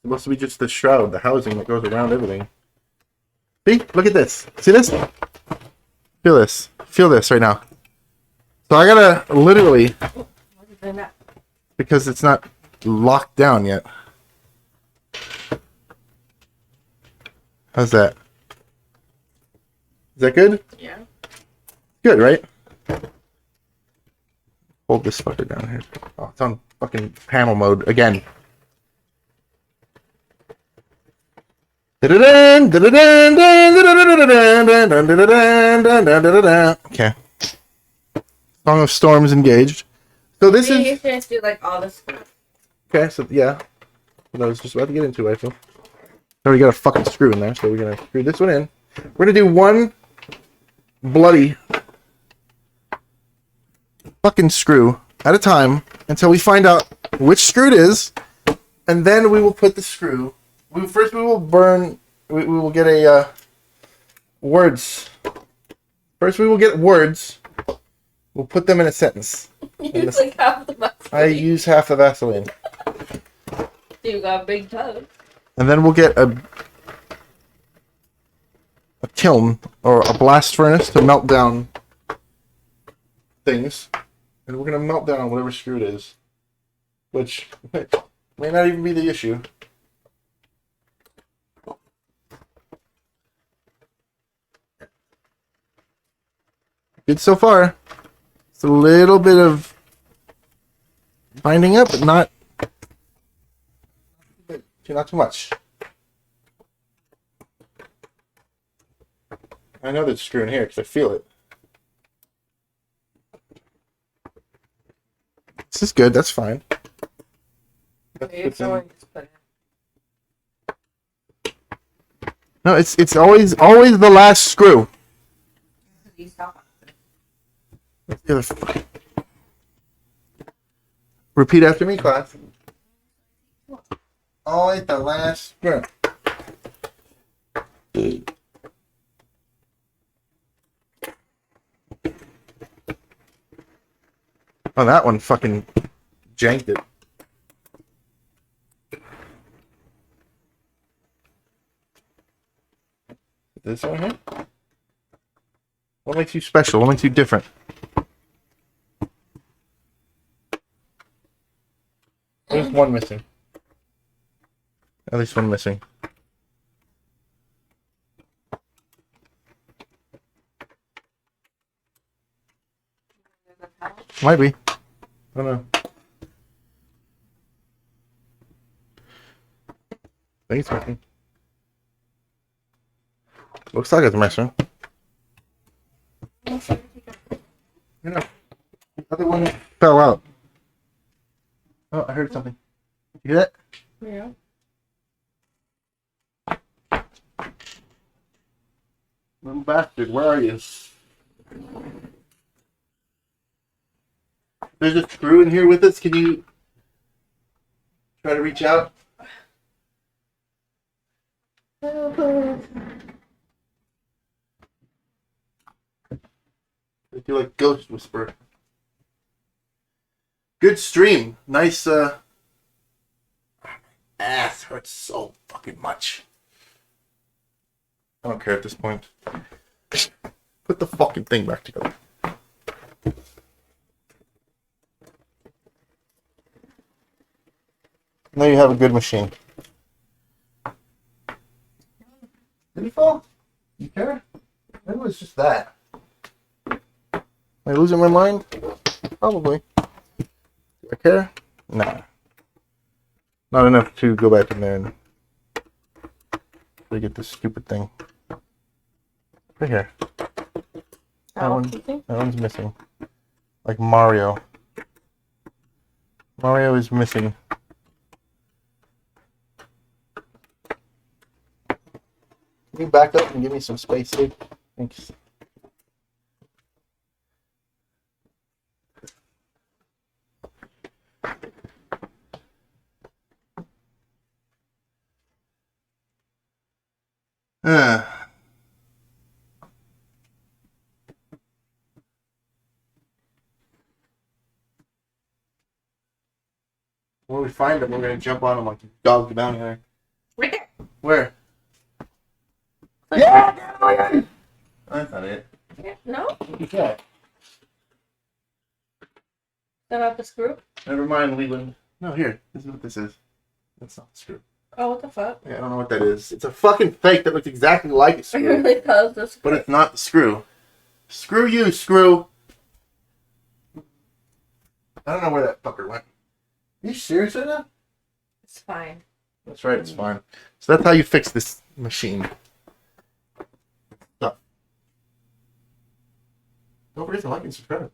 supposed to be just the shroud, the housing that goes around everything. See? Look at this. See this? Feel this. Feel this right now. So I gotta literally, because it's not locked down yet. How's that? Is that good? Yeah. Good, right? Hold this fucker down here. Oh, it's on fucking panel mode again. Okay. Song of Storms engaged. So this is. You should do like all this. Okay, so yeah. What I was just about to get into, I feel. Already got a fucking screw in there, so we're gonna screw this one in. We're gonna do one bloody fucking screw at a time until we find out which screw it is, and then we will put the screw. First, we will burn. We will get a words. First, we will get words. We'll put them in a sentence. Use like half the Vaseline. I use half the Vaseline. You got a big tub. And then we'll get a kiln or a blast furnace to melt down things. And we're going to melt down whatever screw it is. Which may not even be the issue. Good so far. It's a little bit of binding up, but not too much. I know there's a screw in here because I feel it. This is good. That's fine. No, it's always the last screw. Repeat after me, class. Always the last screw. Oh, that one fucking janked it. This one here? What makes you special? What makes you different? There's one missing. At least one missing. Might be. I don't know. I think it's missing. Looks like it's missing. You know, the other one fell out. Oh, I heard something. You hear that? Yeah. Little bastard, where are you? There's a screw in here with us. Can you Try to reach out. I feel like Ghost Whisper. Good stream. Nice, ass hurts so fucking much. I don't care at this point. Put the fucking thing back together. Now you have a good machine. Did he fall? You care? Maybe it was just that. Am I losing my mind? Probably. Do I care? Nah. Not enough to go back in there and get this stupid thing. Right here. That one's missing. Like Mario. Mario is missing. Can you back up and give me some space, dude? Thanks. When we find them, we're gonna jump on them like dog down here. Right there. Where? Yeah! That's not it. Yeah, no? Yeah. That not the screw? Never mind, Leland. No, here. This is what this is. That's not the screw. Oh, what the fuck? Yeah, I don't know what that is. It's a fucking fake that looks exactly like a I screw. really thought it was the screw. But it's not the screw. Screw you, screw. I don't know where that fucker went. Are you serious right now? It's fine. That's right, it's fine. So that's how you fix this machine. Stuff. Don't forget to like and subscribe.